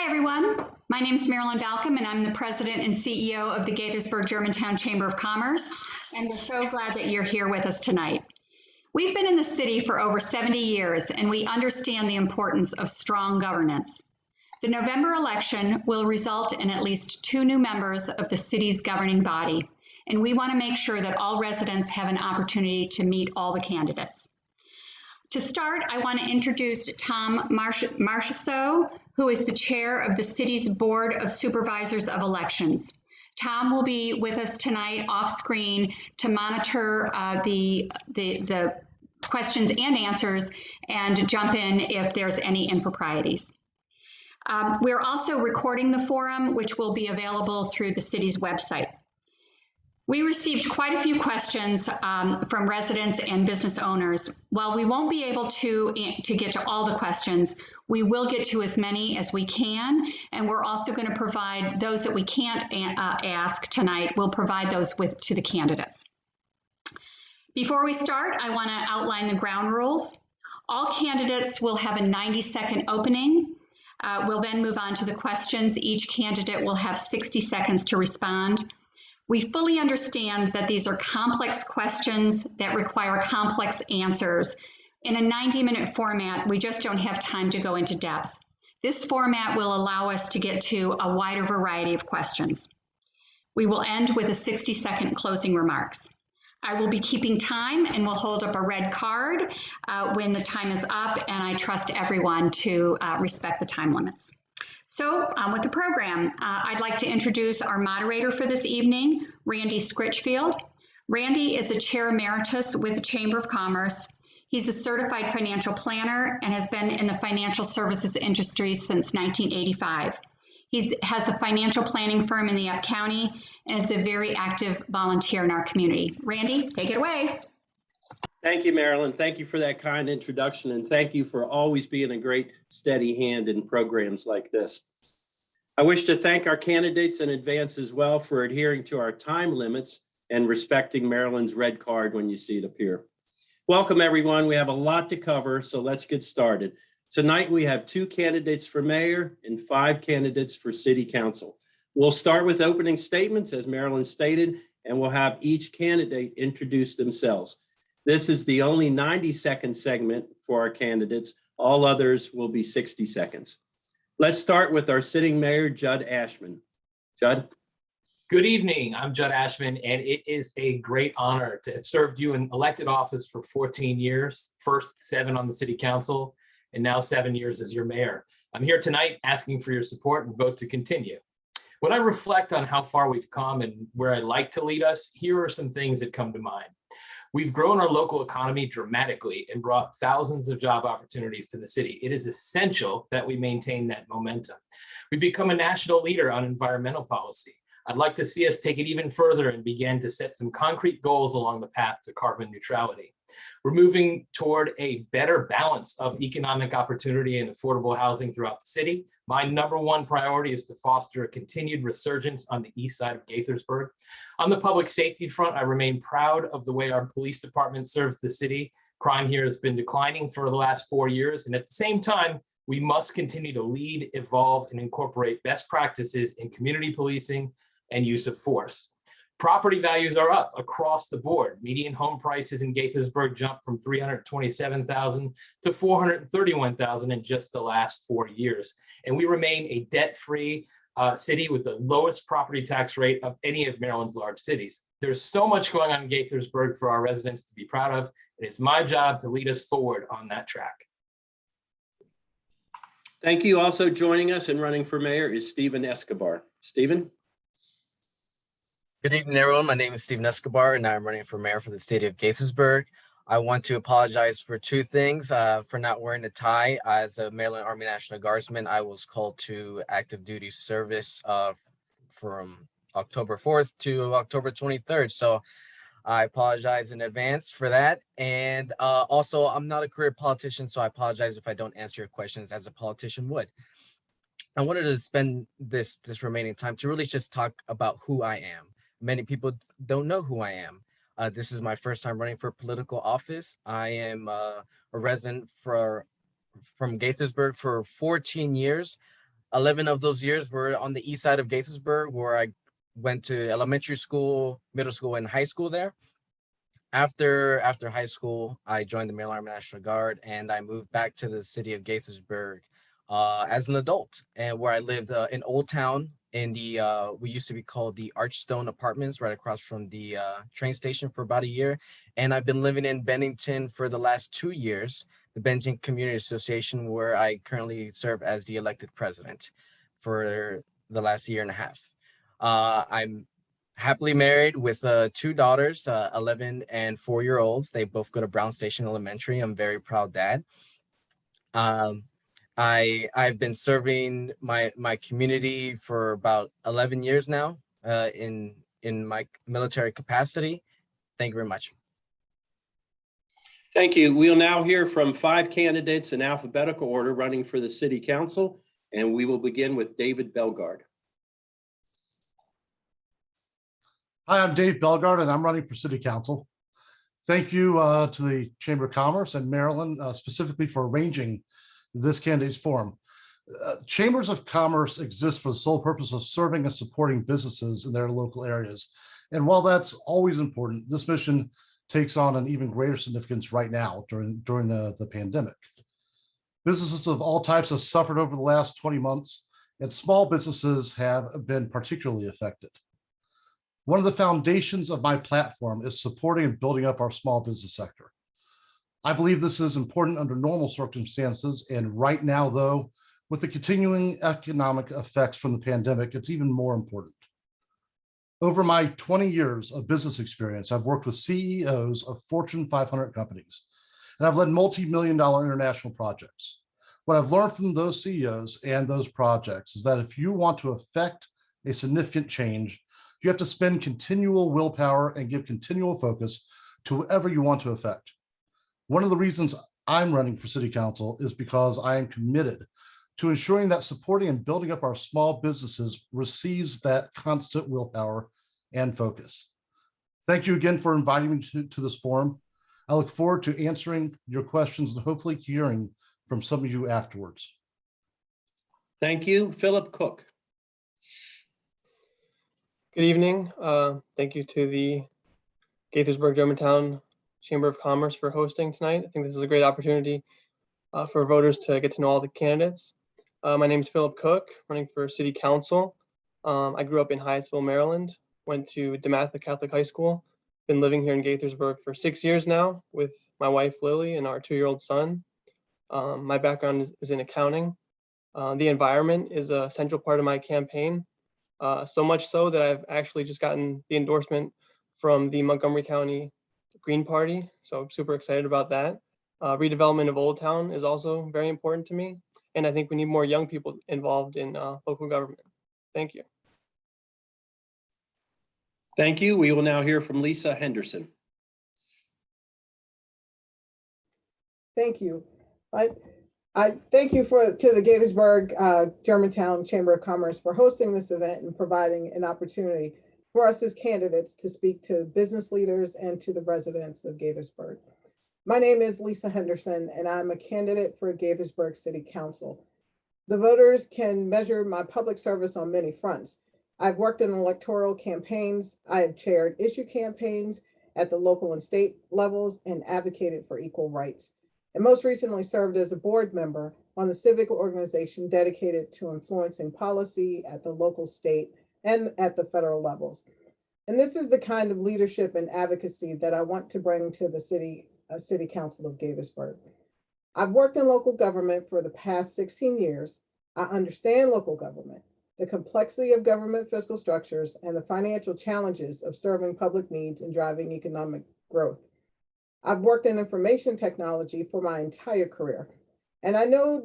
Hi, everyone. My name is Marilyn Balcom, and I'm the president and CEO of the Gaithersburg Germantown Chamber of Commerce, and we're so glad that you're here with us tonight. We've been in the city for over 70 years, and we understand the importance of strong governance. The November election will result in at least 2 new members of the city's governing body, and we want to make sure that all residents have an opportunity to meet all the candidates. To start, I want to introduce Tom Marchessault, who is the chair of the city's Board of Supervisors of Elections. Tom will be with us tonight off screen to monitor the questions and answers and jump in if there's any improprieties. We're also recording the forum, which will be available through the city's website. We received quite a few questions from residents and business owners. While we won't be able to get to all the questions, we will get to as many as we can, and we're also going to provide those that we can't ask tonight. We'll provide those to the candidates. Before we start, I want to outline the ground rules. All candidates will have a 90-second opening. We'll then move on to the questions. Each candidate will have 60 seconds to respond. We fully understand that these are complex questions that require complex answers. In a 90-minute format, we just don't have time to go into depth. This format will allow us to get to a wider variety of questions. We will end with a 60-second closing remarks. I will be keeping time and will hold up a red card when the time is up, and I trust everyone to respect the time limits. So on with the program, I'd like to introduce our moderator for this evening, Randy Scritchfield. Randy is a chair emeritus with the Chamber of Commerce. He's a certified financial planner and has been in the financial services industry since 1985. He has a financial planning firm in the Up County and is a very active volunteer in our community. Randy, take it away. Thank you, Marilyn. Thank you for that kind introduction, and thank you for always being a great steady hand in programs like this. I wish to thank our candidates in advance as well for adhering to our time limits and respecting Marilyn's red card when you see it appear. Welcome, everyone. We have a lot to cover, so let's get started. Tonight, we have 2 candidates for mayor and 5 candidates for city council. We'll start with opening statements, as Marilyn stated, and we'll have each candidate introduce themselves. This is the only 90-second segment for our candidates. All others will be 60 seconds. Let's start with our sitting mayor, Judd Ashman. Judd? Good evening. I'm Judd Ashman, and it is a great honor to have served you in elected office for 14 years, first 7 on the city council, and now 7 years as your mayor. I'm here tonight asking for your support and vote to continue. When I reflect on how far we've come and where I'd like to lead us, here are some things that come to mind. We've grown our local economy dramatically and brought thousands of job opportunities to the city. It is essential that we maintain that momentum. We've become a national leader on environmental policy. I'd like to see us take it even further and begin to set some concrete goals along the path to carbon neutrality. We're moving toward a better balance of economic opportunity and affordable housing throughout the city. My #1 priority is to foster a continued resurgence on the east side of Gaithersburg. On the public safety front, I remain proud of the way our police department serves the city. Crime here has been declining for the last 4 years, and at the same time, we must continue to lead, evolve, and incorporate best practices in community policing and use of force. Property values are up across the board. Median home prices in Gaithersburg jumped from $327,000 to $431,000 in just the last 4 years. And we remain a debt-free city with the lowest property tax rate of any of Maryland's large cities. There's so much going on in Gaithersburg for our residents to be proud of. And it's my job to lead us forward on that track. Thank you. Also joining us and running for mayor is Stephen Escobar. Stephen? Good evening, everyone. My name is Stephen Escobar, and I'm running for mayor for the city of Gaithersburg. I want to apologize for 2 things. For not wearing a tie. As a Maryland Army National Guardsman, I was called to active duty service from October 4th to October 23rd. So I apologize in advance for that. And also, I'm not a career politician, so I apologize if I don't answer your questions as a politician would. I wanted to spend this remaining time to really just talk about who I am. Many people don't know who I am. This is my first time running for political office. I am a resident from Gaithersburg for 14 years. 11 of those years were on the east side of Gaithersburg, where I went to elementary school, middle school, and high school there. After high school, I joined the Maryland Army National Guard, and I moved back to the city of Gaithersburg as an adult, and where I lived in Old Town in the we used to be called the Archstone Apartments, right across from the train station, for about a year. And I've been living in Bennington for the last 2 years, the Bennington Community Association, where I currently serve as the elected president for the last year and a half. I'm happily married with 2 daughters, 11 and 4-year-olds. They both go to Brown Station Elementary. I'm very proud dad. I've been serving my community for about 11 years now in my military capacity. Thank you very much. Thank you. We'll now hear from 5 candidates in alphabetical order running for the city council, and we will begin with David Belgard. Hi, I'm Dave Belgard, and I'm running for City Council. Thank you to the Chamber of Commerce and Maryland specifically for arranging this candidates forum. Chambers of Commerce exist for the sole purpose of serving and supporting businesses in their local areas. And while that's always important, this mission takes on an even greater significance right now during the pandemic. Businesses of all types have suffered over the last 20 months, and small businesses have been particularly affected. One of the foundations of my platform is supporting and building up our small business sector. I believe this is important under normal circumstances, and right now, though, with the continuing economic effects from the pandemic, it's even more important. Over my 20 years of business experience, I've worked with CEOs of Fortune 500 companies, and I've led multi-million-dollar international projects. What I've learned from those CEOs and those projects is that if you want to affect a significant change, you have to spend continual willpower and give continual focus to whatever you want to affect. One of the reasons I'm running for City Council is because I am committed to ensuring that supporting and building up our small businesses receives that constant willpower and focus. Thank you again for inviting me to this forum. I look forward to answering your questions and hopefully hearing from some of you afterwards. Thank you. Philip Cook. Good evening. Thank you to the Gaithersburg Germantown Chamber of Commerce for hosting tonight. I think this is a great opportunity for voters to get to know all the candidates. My name is Philip Cook, running for City Council. I grew up in Hyattsville, Maryland, went to DeMatha Catholic High School, been living here in Gaithersburg for 6 years now with my wife, Lily, and our 2-year-old son. My background is in accounting. The environment is a central part of my campaign. So much so that I've actually just gotten the endorsement from the Montgomery County Green Party. So I'm super excited about that. Redevelopment of Old Town is also very important to me. And I think we need more young people involved in local government. Thank you. Thank you. We will now hear from Lisa Henderson. Thank you. I thank you to the Gaithersburg Germantown Chamber of Commerce for hosting this event and providing an opportunity for us as candidates to speak to business leaders and to the residents of Gaithersburg. My name is Lisa Henderson, and I'm a candidate for Gaithersburg City Council. The voters can measure my public service on many fronts. I've worked in electoral campaigns. I have chaired issue campaigns at the local and state levels and advocated for equal rights, and most recently served as a board member on the civic organization dedicated to influencing policy at the local, state, and at the federal levels. And this is the kind of leadership and advocacy that I want to bring to the City Council of Gaithersburg. I've worked in local government for the past 16 years. I understand local government, the complexity of government fiscal structures, and the financial challenges of serving public needs and driving economic growth. I've worked in information technology for my entire career, and I know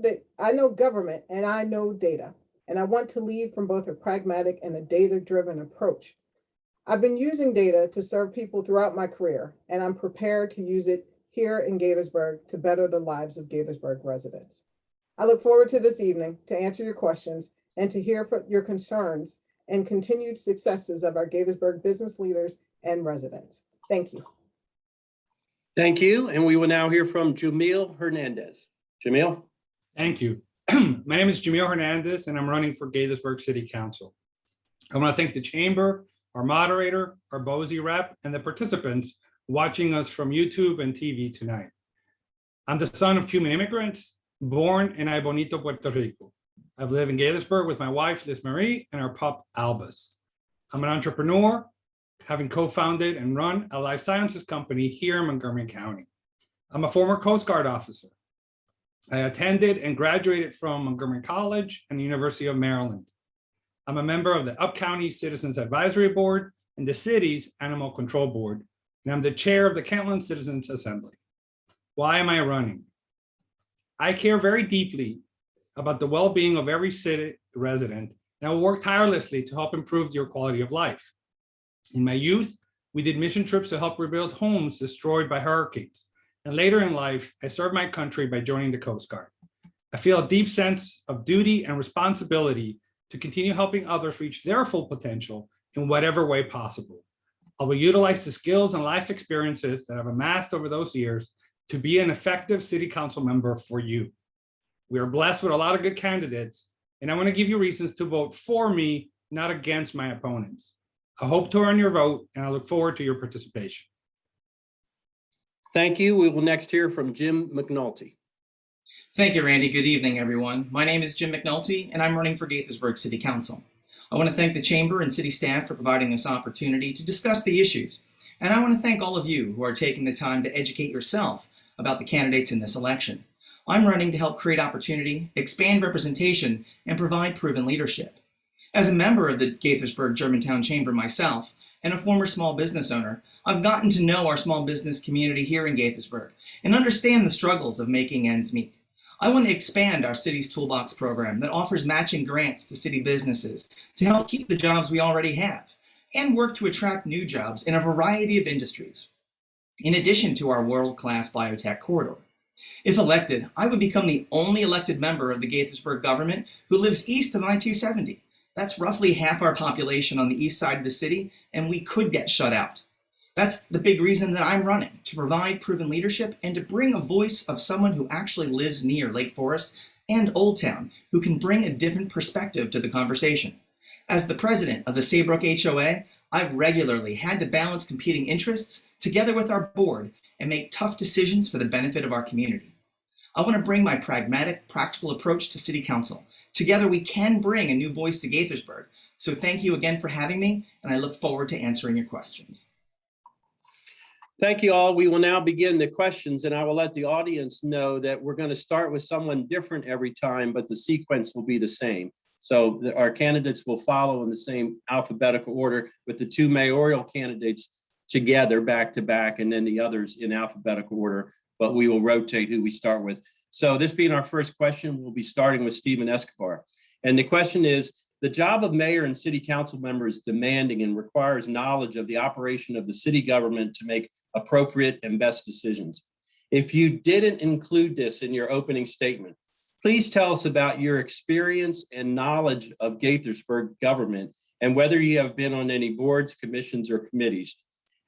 government and I know data, and I want to lead from both a pragmatic and a data-driven approach. I've been using data to serve people throughout my career, and I'm prepared to use it here in Gaithersburg to better the lives of Gaithersburg residents. I look forward to this evening to answer your questions and to hear from your concerns and continued successes of our Gaithersburg business leaders and residents. Thank you. Thank you. And we will now hear from Yamil Hernández. Yamil. Thank you. My name is Yamil Hernández, and I'm running for Gaithersburg City Council. I want to thank the chamber, our moderator, our Boise rep, and the participants watching us from YouTube and TV tonight. I'm the son of Cuban immigrants, born in Ay Bonito, Puerto Rico. I've lived in Gaithersburg with my wife, Liz Marie, and our pup, Albus. I'm an entrepreneur, having co-founded and run a life sciences company here in Montgomery County. I'm a former Coast Guard officer. I attended and graduated from Montgomery College and the University of Maryland. I'm a member of the Up-County Citizens Advisory Board and the city's Animal Control Board, and I'm the chair of the Kentland Citizens Assembly. Why am I running? I care very deeply about the well-being of every city resident, and I will work tirelessly to help improve your quality of life. In my youth, we did mission trips to help rebuild homes destroyed by hurricanes. And later in life, I served my country by joining the Coast Guard. I feel a deep sense of duty and responsibility to continue helping others reach their full potential in whatever way possible. I will utilize the skills and life experiences that I've amassed over those years to be an effective city council member for you. We are blessed with a lot of good candidates, and I want to give you reasons to vote for me, not against my opponents. I hope to earn your vote, and I look forward to your participation. Thank you. We will next hear from Jim McNulty. Thank you, Randy. Good evening, everyone. My name is Jim McNulty, and I'm running for Gaithersburg City Council. I want to thank the Chamber and City staff for providing this opportunity to discuss the issues. And I want to thank all of you who are taking the time to educate yourself about the candidates in this election. I'm running to help create opportunity, expand representation, and provide proven leadership. As a member of the Gaithersburg Germantown Chamber myself, and a former small business owner, I've gotten to know our small business community here in Gaithersburg and understand the struggles of making ends meet. I want to expand our city's toolbox program that offers matching grants to city businesses to help keep the jobs we already have and work to attract new jobs in a variety of industries, in addition to our world-class biotech corridor. If elected, I would become the only elected member of the Gaithersburg government who lives east of I-270. That's roughly half our population on the east side of the city, and we could get shut out. That's the big reason that I'm running, to provide proven leadership and to bring a voice of someone who actually lives near Lake Forest and Old Town, who can bring a different perspective to the conversation. As the president of the Saybrook HOA, I regularly had to balance competing interests together with our board and make tough decisions for the benefit of our community. I want to bring my pragmatic, practical approach to City Council. Together we can bring a new voice to Gaithersburg. So thank you again for having me, and I look forward to answering your questions. Thank you all. We will now begin the questions, and I will let the audience know that we're going to start with someone different every time, but the sequence will be the same. So our candidates will follow in the same alphabetical order, with the two mayoral candidates together back to back, and then the others in alphabetical order, but we will rotate who we start with. So this being our first question, we'll be starting with Stephen Escobar. And the question is, the job of mayor and city council member is demanding and requires knowledge of the operation of the city government to make appropriate and best decisions. If you didn't include this in your opening statement, please tell us about your experience and knowledge of Gaithersburg government and whether you have been on any boards, commissions, or committees.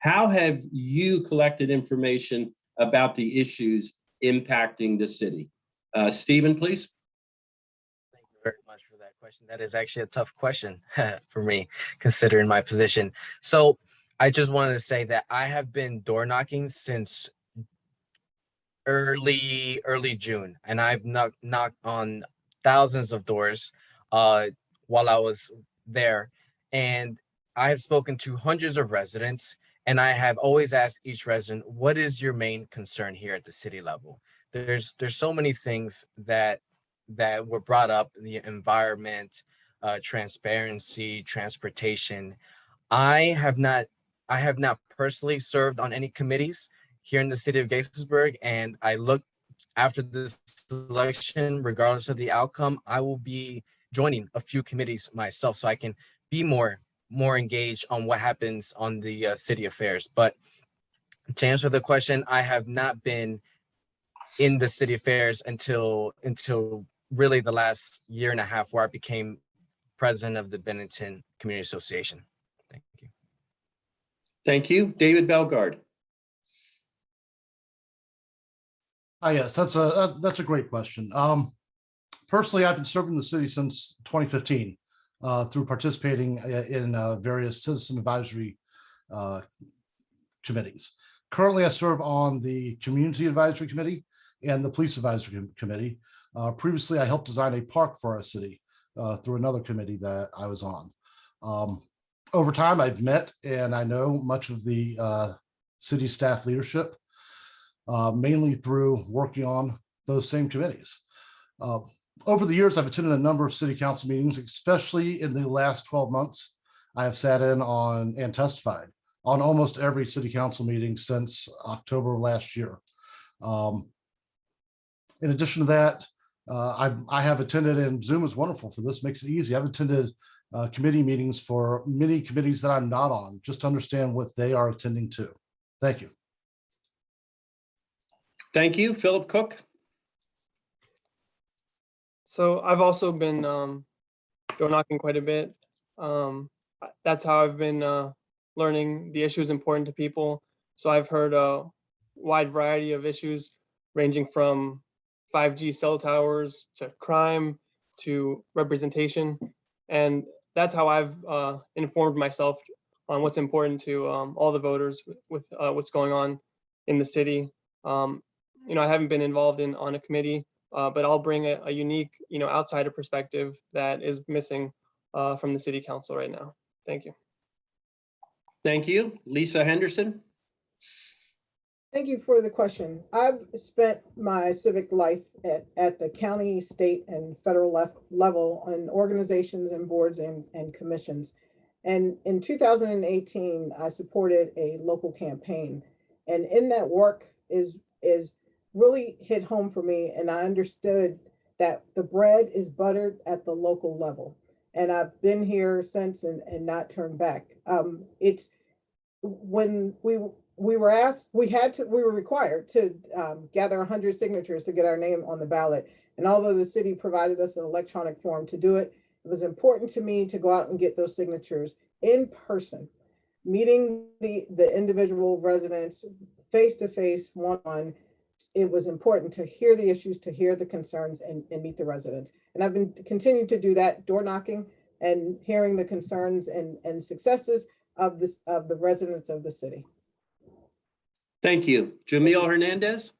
How have you collected information about the issues impacting the city? Stephen, please. Thank you very much for that question. That is actually a tough question for me, considering my position. So I just wanted to say that I have been door knocking since early June, and I've knocked on thousands of doors while I was there, and I have spoken to hundreds of residents, and I have always asked each resident, what is your main concern here at the city level? There's so many things that were brought up: the environment, transparency, transportation. I have not personally served on any committees here in the city of Gaithersburg, and I look after this election, regardless of the outcome, I will be joining a few committees myself so I can be more engaged on what happens on the city affairs. But to answer the question, I have not been in the city affairs until really the last year and a half, where I became president of the Bennington Community Association. Thank you. Thank you. David Belgard. Yes, that's a great question. Personally, I've been serving the city since 2015 through participating in various citizen advisory committees. Currently, I serve on the Community Advisory Committee and the Police Advisory Committee. Previously, I helped design a park for our city through another committee that I was on. Over time, I've met and I know much of the city staff leadership, mainly through working on those same committees. Over the years, I've attended a number of city council meetings, especially in the last 12 months. I have sat in on and testified on almost every city council meeting since October of last year. In addition to that, I have attended, and Zoom is wonderful for this, makes it easy. I've attended committee meetings for many committees that I'm not on, just to understand what they are attending to. Thank you. Thank you. Philip Cook. So I've also been door knocking quite a bit. That's how I've been learning the issues important to people. So I've heard a wide variety of issues ranging from 5G cell towers to crime to representation. And that's how I've informed myself on what's important to all the voters with what's going on in the city. You know, I haven't been involved on a committee, but I'll bring a unique, outsider perspective that is missing from the city council right now. Thank you. Thank you. Lisa Henderson. Thank you for the question. I've spent my civic life at the county, state, and federal level on organizations and boards and commissions. And in 2018, I supported a local campaign. And in that work is really hit home for me. And I understood that the bread is buttered at the local level. And I've been here since and not turned back. It's when we were asked, we were required to gather 100 signatures to get our name on the ballot. And although the city provided us an electronic form to do it, it was important to me to go out and get those signatures in person, meeting the individual residents face to face, one-on-one. It was important to hear the issues, to hear the concerns, and meet the residents. And I've been continuing to do that, door knocking and hearing the concerns and successes of the residents of the city. Thank you. Yamil Hernández.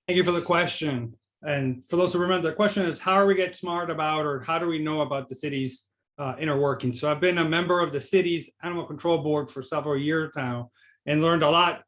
Thank you for the question. And for those who remember, the question is, how do we get smart about, or how do we know about the city's inner workings? So I've been a member of the city's animal control board for several years now and learned a lot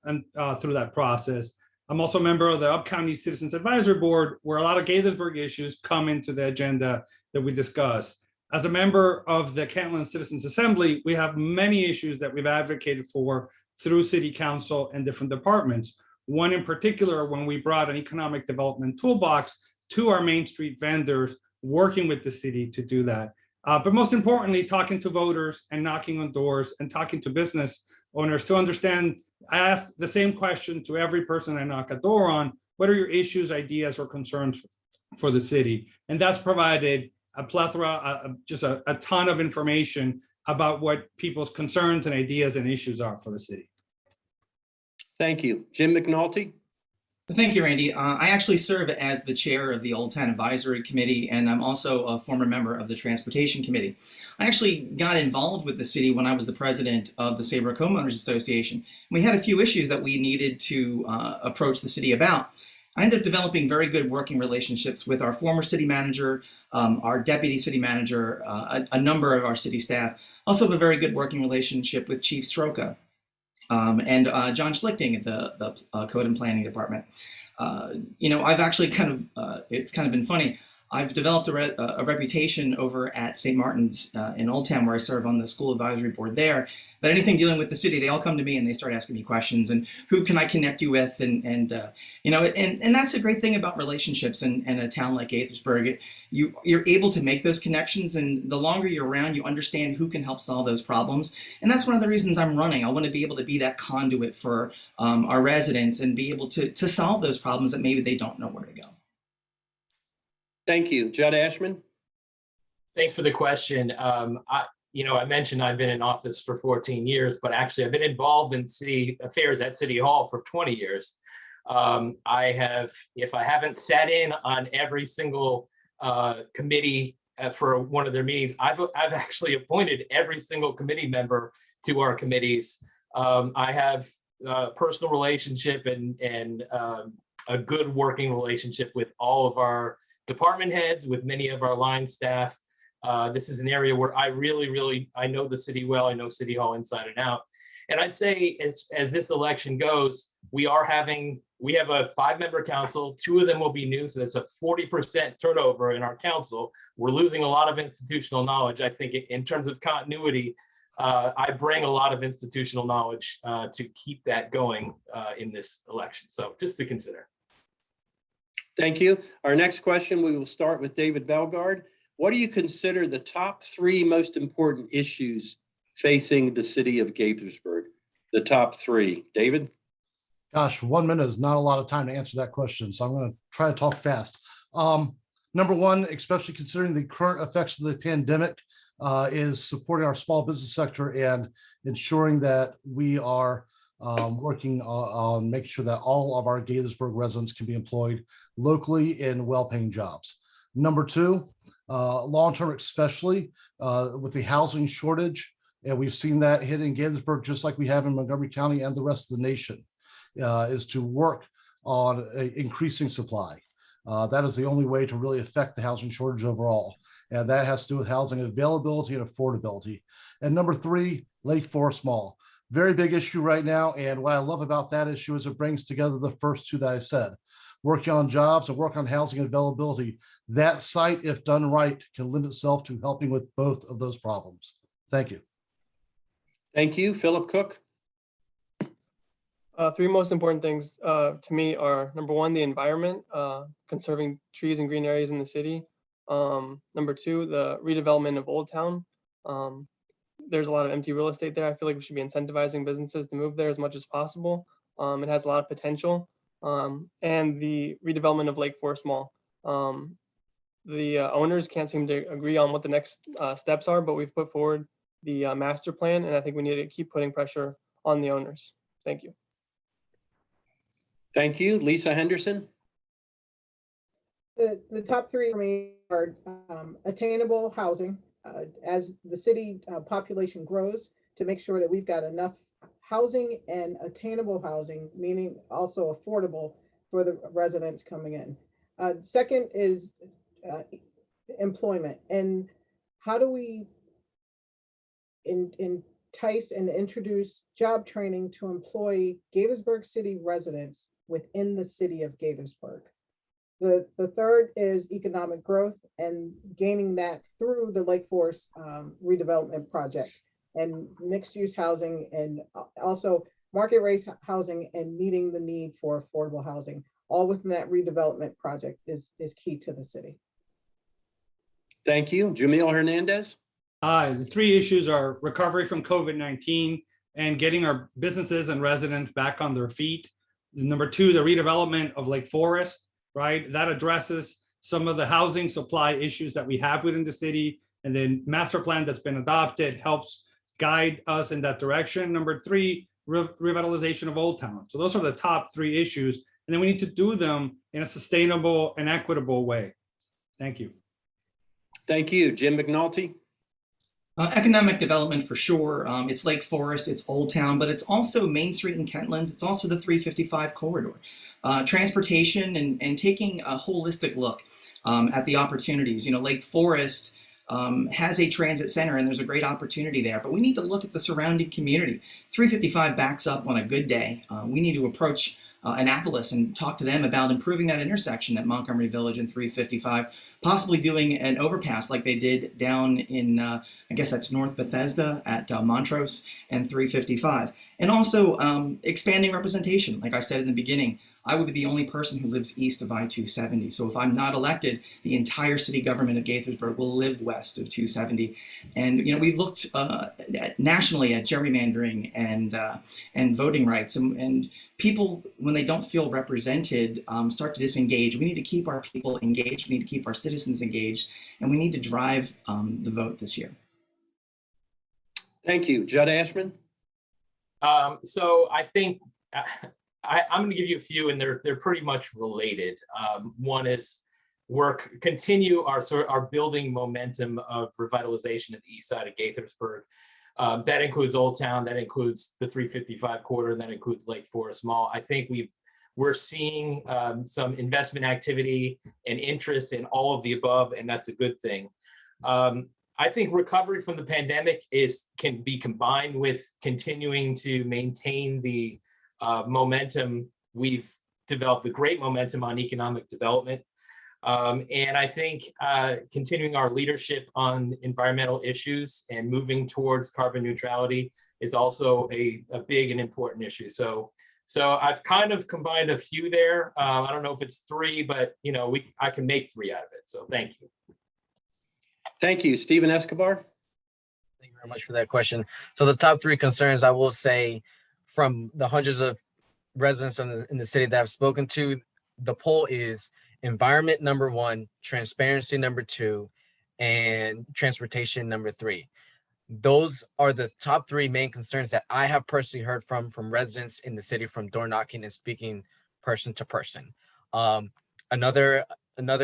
through that process. I'm also a member of the Up-County Citizens Advisory Board, where a lot of Gaithersburg issues come into the agenda that we discuss. As a member of the Kentland Citizens Assembly, we have many issues that we've advocated for through city council and different departments. One in particular, when we brought an economic development toolbox to our Main Street vendors, working with the city to do that. But most importantly, talking to voters and knocking on doors and talking to business owners to understand. I ask the same question to every person I knock a door on: what are your issues, ideas, or concerns for the city? And that's provided a plethora, just a ton of information about what people's concerns and ideas and issues are for the city. Thank you. Jim McNulty. Thank you, Randy. I actually serve as the chair of the Old Town Advisory Committee, and I'm also a former member of the Transportation Committee. I actually got involved with the city when I was the president of the Saybrook Homeowners Association. We had a few issues that we needed to approach the city about. I ended up developing very good working relationships with our former city manager, our deputy city manager, a number of our city staff. Also have a very good working relationship with Chief Stroka. And John Schlichting at the Code and Planning Department. I've actually it's kind of been funny. I've developed a reputation over at St. Martin's in Old Town, where I serve on the school advisory board there, that anything dealing with the city, they all come to me and they start asking me questions and who can I connect you with? And that's a great thing about relationships in a town like Gaithersburg. You're able to make those connections, and the longer you're around, you understand who can help solve those problems. And that's one of the reasons I'm running. I want to be able to be that conduit for our residents and be able to solve those problems that maybe they don't know where to go. Thank you. Judd Ashman. Thanks for the question. I mentioned I've been in office for 14 years, but actually I've been involved in city affairs at City Hall for 20 years. If I haven't sat in on every single committee for one of their meetings. I've actually appointed every single committee member to our committees. I have a personal relationship and a good working relationship with all of our department heads, with many of our line staff. This is an area where I really, I know the city well. I know City Hall inside and out. And I'd say as this election goes, we have a 5-member council. 2 of them will be new. So that's a 40% turnover in our council. We're losing a lot of institutional knowledge. I think in terms of continuity, I bring a lot of institutional knowledge to keep that going in this election. So just to consider. Thank you. Our next question, we will start with David Belgard. What do you consider the top 3 most important issues facing the city of Gaithersburg? The top 3, David? Gosh, 1 minute is not a lot of time to answer that question, so I'm going to try to talk fast. Number 1, especially considering the current effects of the pandemic, is supporting our small business sector and ensuring that we are working on making sure that all of our Gaithersburg residents can be employed locally in well-paying jobs. Number 2, long-term, especially with the housing shortage, and we've seen that hit in Gaithersburg just like we have in Montgomery County and the rest of the nation, is to work on increasing supply. That is the only way to really affect the housing shortage overall. And that has to do with housing availability and affordability. And number 3, Lake Forest Mall. Very big issue right now. And what I love about that issue is it brings together the first 2 that I said. Working on jobs and work on housing availability. That site, if done right, can lend itself to helping with both of those problems. Thank you. Thank you. Philip Cook? 3 most important things to me are, number 1, the environment, conserving trees and green areas in the city. Number 2, the redevelopment of Old Town. There's a lot of empty real estate there. I feel like we should be incentivizing businesses to move there as much as possible. It has a lot of potential. And the redevelopment of Lake Forest Mall. The owners can't seem to agree on what the next steps are, but we've put forward the master plan, and I think we need to keep putting pressure on the owners. Thank you. Thank you. Lisa Henderson? The top 3 for me are attainable housing, as the city population grows, to make sure that we've got enough housing and attainable housing, meaning also affordable for the residents coming in. Second is employment, and how do we entice and introduce job training to employ Gaithersburg City residents within the city of Gaithersburg. The third is economic growth and gaining that through the Lake Forest redevelopment project and mixed use housing, and also market rate housing and meeting the need for affordable housing, all within that redevelopment project is key to the city. Thank you. Yamil Hernández? The 3 issues are recovery from COVID-19 and getting our businesses and residents back on their feet. Number 2, the redevelopment of Lake Forest, right? That addresses some of the housing supply issues that we have within the city. And then master plan that's been adopted helps guide us in that direction. Number 3, revitalization of Old Town. So those are the top 3 issues. And then we need to do them in a sustainable and equitable way. Thank you. Thank you. Jim McNulty? Economic development for sure. It's Lake Forest, it's Old Town, but it's also Main Street and Kentlands. It's also the 355 corridor. Transportation and taking a holistic look at the opportunities. You know, Lake Forest has a transit center and there's a great opportunity there, but we need to look at the surrounding community. 355 backs up on a good day. We need to approach Annapolis and talk to them about improving that intersection at Montgomery Village and 355, possibly doing an overpass like they did down in, I guess that's North Bethesda at Montrose and 355. And also expanding representation. Like I said in the beginning, I would be the only person who lives east of I-270. So if I'm not elected, the entire city government of Gaithersburg will live west of 270. And you know, we've looked nationally at gerrymandering and voting rights, and people, when they don't feel represented, start to disengage. We need to keep our people engaged. We need to keep our citizens engaged, and we need to drive the vote this year. Thank you. Judd Ashman? So I think I'm going to give you a few, and they're pretty much related. One is continue our building momentum of revitalization at the east side of Gaithersburg. That includes Old Town, that includes the 355 quarter, and that includes Lake Forest Mall. I think we're seeing some investment activity and interest in all of the above, and that's a good thing. I think recovery from the pandemic can be combined with continuing to maintain the momentum we've developed, the great momentum on economic development. And I think continuing our leadership on environmental issues and moving towards carbon neutrality is also a big and important issue. So I've kind of combined a few there. I don't know if it's three, but I can make three out of it. So thank you. Thank you. Stephen Escobar. Thank you very much for that question. So the top three concerns, I will say, from the hundreds of residents in the city that I've spoken to, the poll is environment number one, transparency number two, and transportation number three. Those are the top three main concerns that I have personally heard from residents in the city, from door knocking and speaking person to person. Another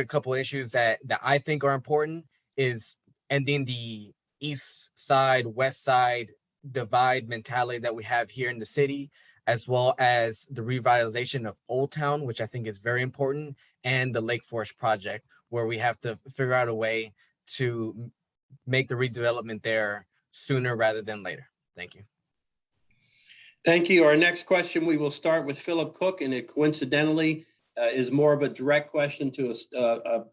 couple issues that I think are important is ending the east side, west side divide mentality that we have here in the city, as well as the revitalization of Old Town, which I think is very important, and the Lake Forest project, where we have to figure out a way to make the redevelopment there sooner rather than later. Thank you. Thank you. Our next question, we will start with Philip Cook, and it coincidentally is more of a direct question to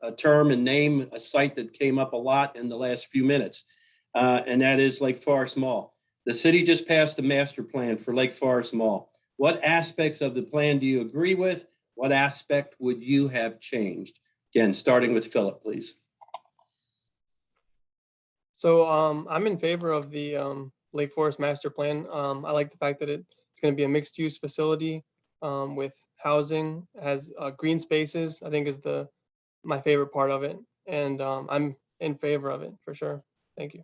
a term and name, a site that came up a lot in the last few minutes, and that is Lake Forest Mall. The city just passed a master plan for Lake Forest Mall. What aspects of the plan do you agree with? What aspect would you have changed? Again, starting with Philip, please. So I'm in favor of the Lake Forest master plan. I like the fact that it's going to be a mixed use facility with housing, has green spaces, I think is my favorite part of it. And I'm in favor of it for sure. Thank you.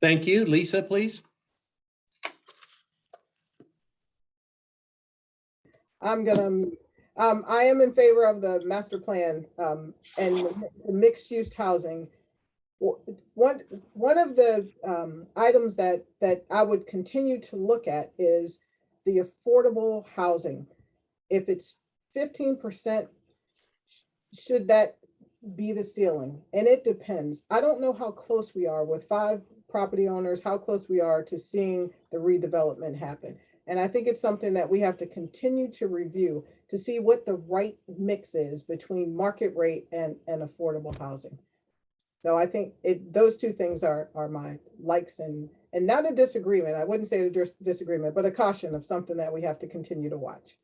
Thank you. Lisa, please. I am in favor of the master plan and the mixed use housing. One of the items that I would continue to look at is the affordable housing. If it's 15%, should that be the ceiling? And it depends. I don't know how close we are with 5 property owners, how close we are to seeing the redevelopment happen. And I think it's something that we have to continue to review to see what the right mix is between market rate and affordable housing. So I think those two things are my likes and not a disagreement. I wouldn't say a disagreement, but a caution of something that we have to continue to watch.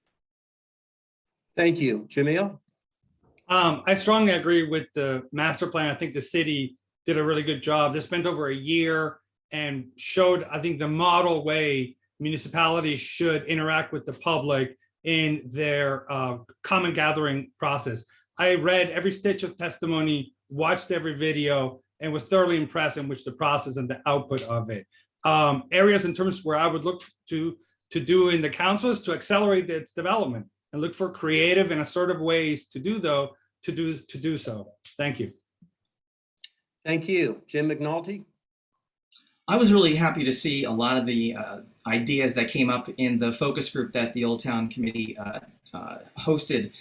Thank you. Yamil? I strongly agree with the master plan. I think the city did a really good job. They spent over a year and showed, I think, the model way municipalities should interact with the public in their common gathering process. I read every stitch of testimony, watched every video, and was thoroughly impressed in which the process and the output of it. Areas in terms where I would look to do in the council is to accelerate its development and look for creative and assertive ways to do so. Thank you. Thank you. Jim McNulty? I was really happy to see a lot of the ideas that came up in the focus group that the Old Town Committee hosted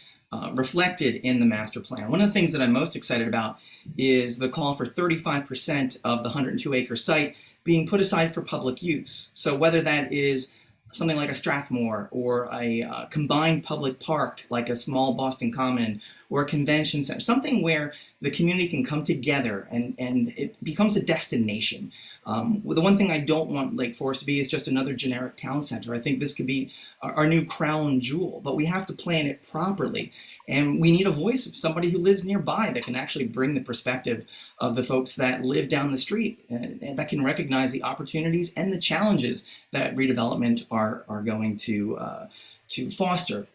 reflected in the master plan. One of the things that I'm most excited about is the call for 35% of the 102-acre site being put aside for public use. So whether that is something like a Strathmore or a combined public park like a small Boston Common or a convention center, something where the community can come together and it becomes a destination. The one thing I don't want Lake Forest to be is just another generic town center. I think this could be our new crown jewel, but we have to plan it properly. And we need a voice of somebody who lives nearby that can actually bring the perspective of the folks that live down the street and that can recognize the opportunities and the challenges that redevelopment are going to foster.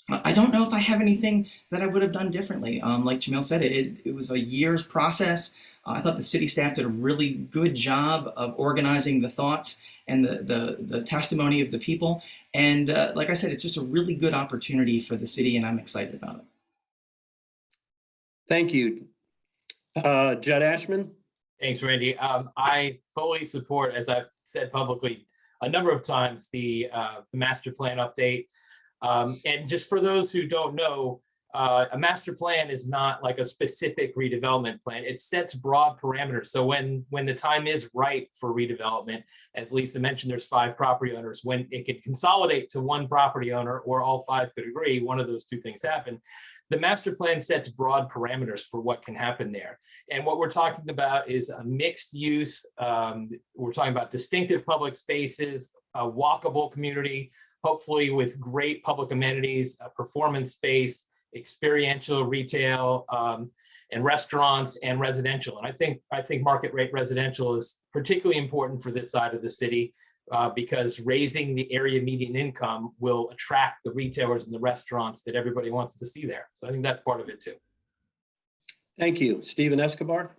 I don't know if I have anything that I would have done differently. Like Jamil said, it was a year's process. I thought the city staff did a really good job of organizing the thoughts and the testimony of the people. And like I said, it's just a really good opportunity for the city, and I'm excited about it. Thank you. Judd Ashman? Thanks, Randy. I fully support, as I've said publicly a number of times, the master plan update. And just for those who don't know, a master plan is not like a specific redevelopment plan. It sets broad parameters. So when the time is right for redevelopment, as Lisa mentioned, there's 5 property owners. When it could consolidate to 1 property owner, or all 5 could agree, one of those 2 things happen. The master plan sets broad parameters for what can happen there. And what we're talking about is a mixed use. We're talking about distinctive public spaces, a walkable community, hopefully with great public amenities, a performance space, experiential retail, and restaurants and residential. And I think market rate residential is particularly important for this side of the city because raising the area median income will attract the retailers and the restaurants that everybody wants to see there. So I think that's part of it too. Thank you. Stephen Escobar?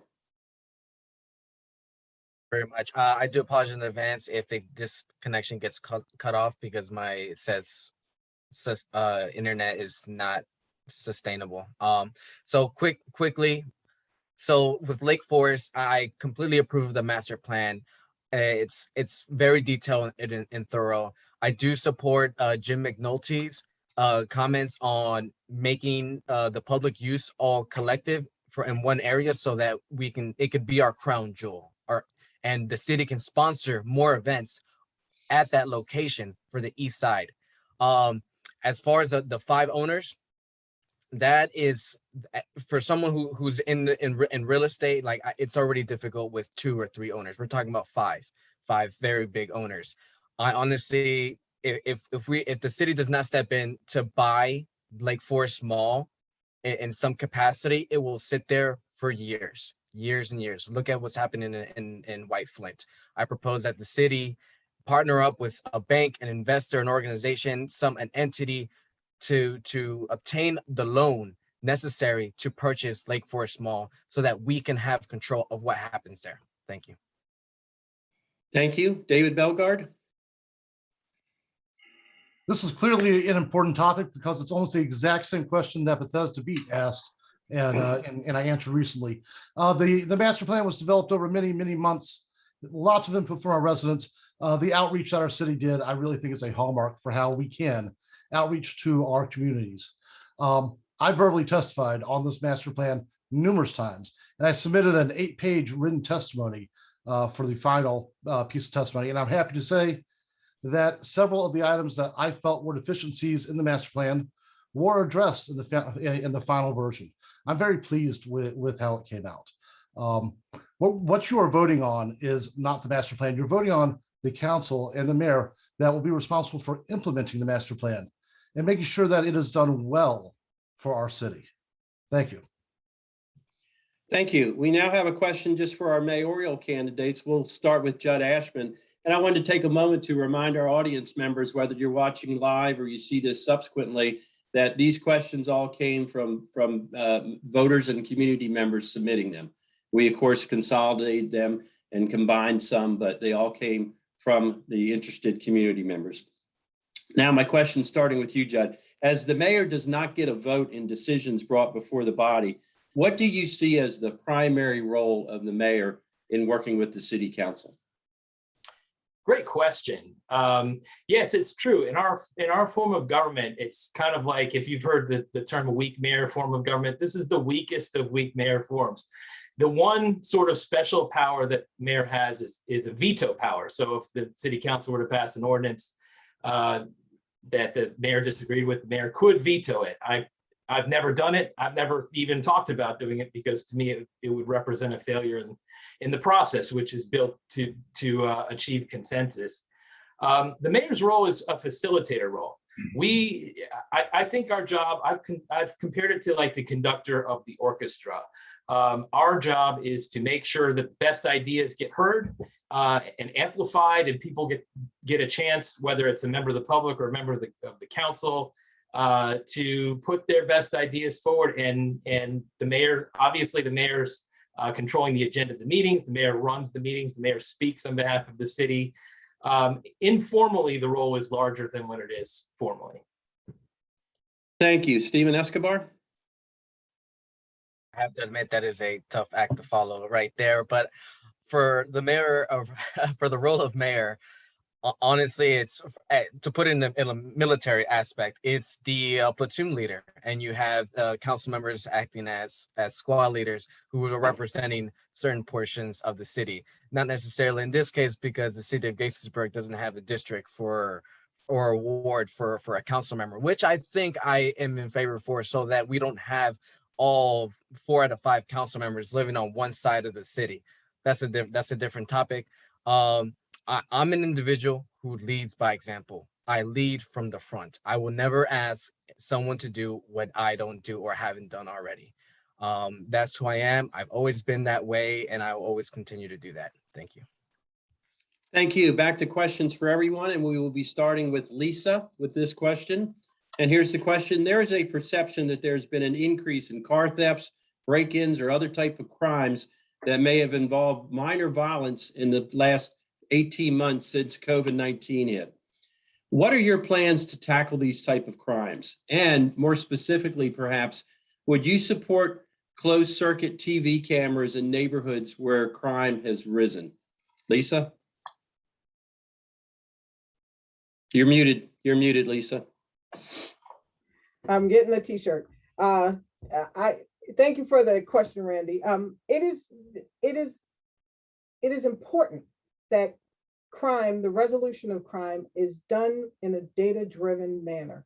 Very much. I do apologize in advance if this connection gets cut off because my internet is not sustainable. So quickly. So with Lake Forest, I completely approve of the master plan. It's very detailed and thorough. I do support Jim McNulty's comments on making the public use all collective in one area so that it could be our crown jewel. And the city can sponsor more events at that location for the east side. As far as the 5 owners, that is for someone who's in real estate, like it's already difficult with 2 or 3 owners. We're talking about 5 very big owners. I honestly, if the city does not step in to buy Lake Forest Mall in some capacity, it will sit there for years and years. Look at what's happening in White Flint. I propose that the city partner up with a bank, an investor, an organization, an entity to obtain the loan necessary to purchase Lake Forest Mall so that we can have control of what happens there. Thank you. Thank you. David Belgard? This is clearly an important topic because it's almost the exact same question that Bethesda Beat asked, and I answered recently. The master plan was developed over many months. Lots of input from our residents. The outreach that our city did, I really think is a hallmark for how we can outreach to our communities. I verbally testified on this master plan numerous times, and I submitted an 8-page written testimony for the final piece of testimony. And I'm happy to say that several of the items that I felt were deficiencies in the master plan were addressed in the final version. I'm very pleased with how it came out. What you are voting on is not the master plan. You're voting on the council and the mayor that will be responsible for implementing the master plan and making sure that it is done well for our city. Thank you. Thank you. We now have a question just for our mayoral candidates. We'll start with Judd Ashman. And I wanted to take a moment to remind our audience members, whether you're watching live or you see this subsequently, that these questions all came from voters and community members submitting them. We, of course, consolidated them and combined some, but they all came from the interested community members. Now, my question starting with you, Judd. As the mayor does not get a vote in decisions brought before the body, what do you see as the primary role of the mayor in working with the city council? Great question. Yes, it's true. In our form of government, it's kind of like if you've heard the term weak mayor form of government, this is the weakest of weak mayor forms. The one sort of special power that mayor has is a veto power. So if the city council were to pass an ordinance that the mayor disagreed with, the mayor could veto it. I've never done it. I've never even talked about doing it because to me, it would represent a failure in the process, which is built to achieve consensus. The mayor's role is a facilitator role. I think our job, I've compared it to like the conductor of the orchestra. Our job is to make sure that the best ideas get heard and amplified, and people get a chance, whether it's a member of the public or a member of the council, to put their best ideas forward. And the mayor, obviously the mayor's controlling the agenda of the meetings. The mayor runs the meetings. The mayor speaks on behalf of the city. Informally, the role is larger than what it is formally. Thank you. Stephen Escobar? I have to admit that is a tough act to follow right there. But for the mayor of, for the role of mayor, honestly, it's to put in a military aspect. It's the platoon leader, and you have council members acting as squad leaders who are representing certain portions of the city. Not necessarily in this case because the city of Gaithersburg doesn't have a district or a ward for a council member, which I think I am in favor for, so that we don't have all 4 out of 5 council members living on one side of the city. That's a different topic. I'm an individual who leads by example. I lead from the front. I will never ask someone to do what I don't do or haven't done already. That's who I am. I've always been that way, and I will always continue to do that. Thank you. Thank you. Back to questions for everyone, and we will be starting with Lisa with this question. And here's the question. There is a perception that there's been an increase in car thefts, break-ins, or other type of crimes that may have involved minor violence in the last 18 months since COVID-19 hit. What are your plans to tackle these type of crimes? And more specifically, perhaps, would you support closed circuit TV cameras in neighborhoods where crime has risen? Lisa? You're muted. You're muted, Lisa. I'm getting the t-shirt. I thank you for the question, Randy. It is important that crime, the resolution of crime, is done in a data-driven manner.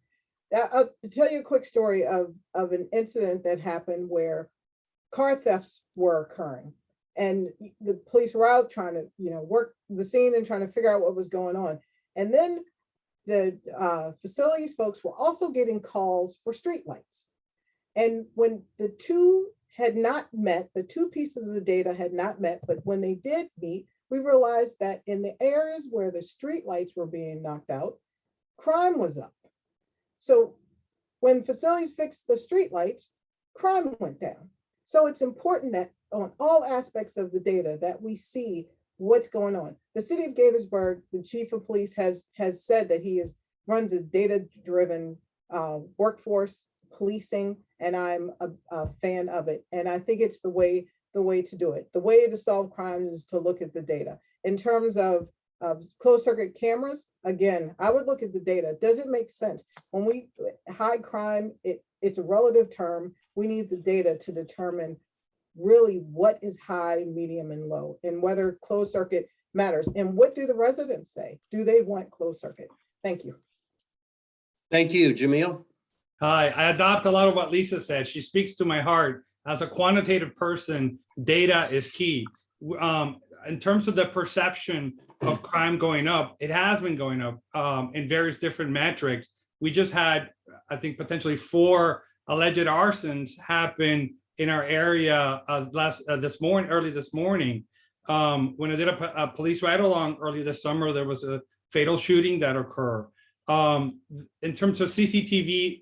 I'll tell you a quick story of an incident that happened where car thefts were occurring, and the police were out trying to, work the scene and trying to figure out what was going on. And then the facilities folks were also getting calls for streetlights. And when the two had not met, the two pieces of the data had not met, but when they did meet, we realized that in the areas where the streetlights were being knocked out, crime was up. So when facilities fixed the streetlights, crime went down. So it's important that on all aspects of the data that we see what's going on. The city of Gaithersburg, the chief of police has said that he runs a data-driven workforce policing, and I'm a fan of it. And I think it's the way to do it. The way to solve crimes is to look at the data. In terms of closed circuit cameras, again, I would look at the data. Does it make sense? When we high crime, it's a relative term. We need the data to determine really what is high, medium, and low, and whether closed circuit matters. And what do the residents say? Do they want closed circuit? Thank you. Thank you. Yamil? Hi, I adopt a lot of what Lisa said. She speaks to my heart. As a quantitative person, data is key. In terms of the perception of crime going up, it has been going up in various different metrics. We just had, I think, potentially 4 alleged arsons happen in our area early this morning. When I did a police ride along early this summer, there was a fatal shooting that occurred. In terms of CCTV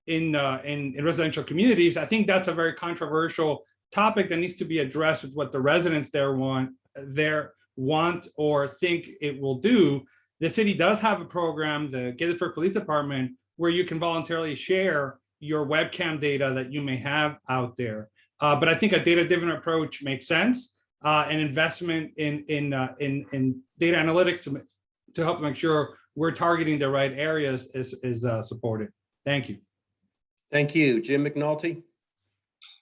in residential communities, I think that's a very controversial topic that needs to be addressed with what the residents there want or think it will do. The city does have a program, the Gaithersburg Police Department, where you can voluntarily share your webcam data that you may have out there. But I think a data-driven approach makes sense. An investment in data analytics to help make sure we're targeting the right areas is supported. Thank you. Thank you. Jim McNulty?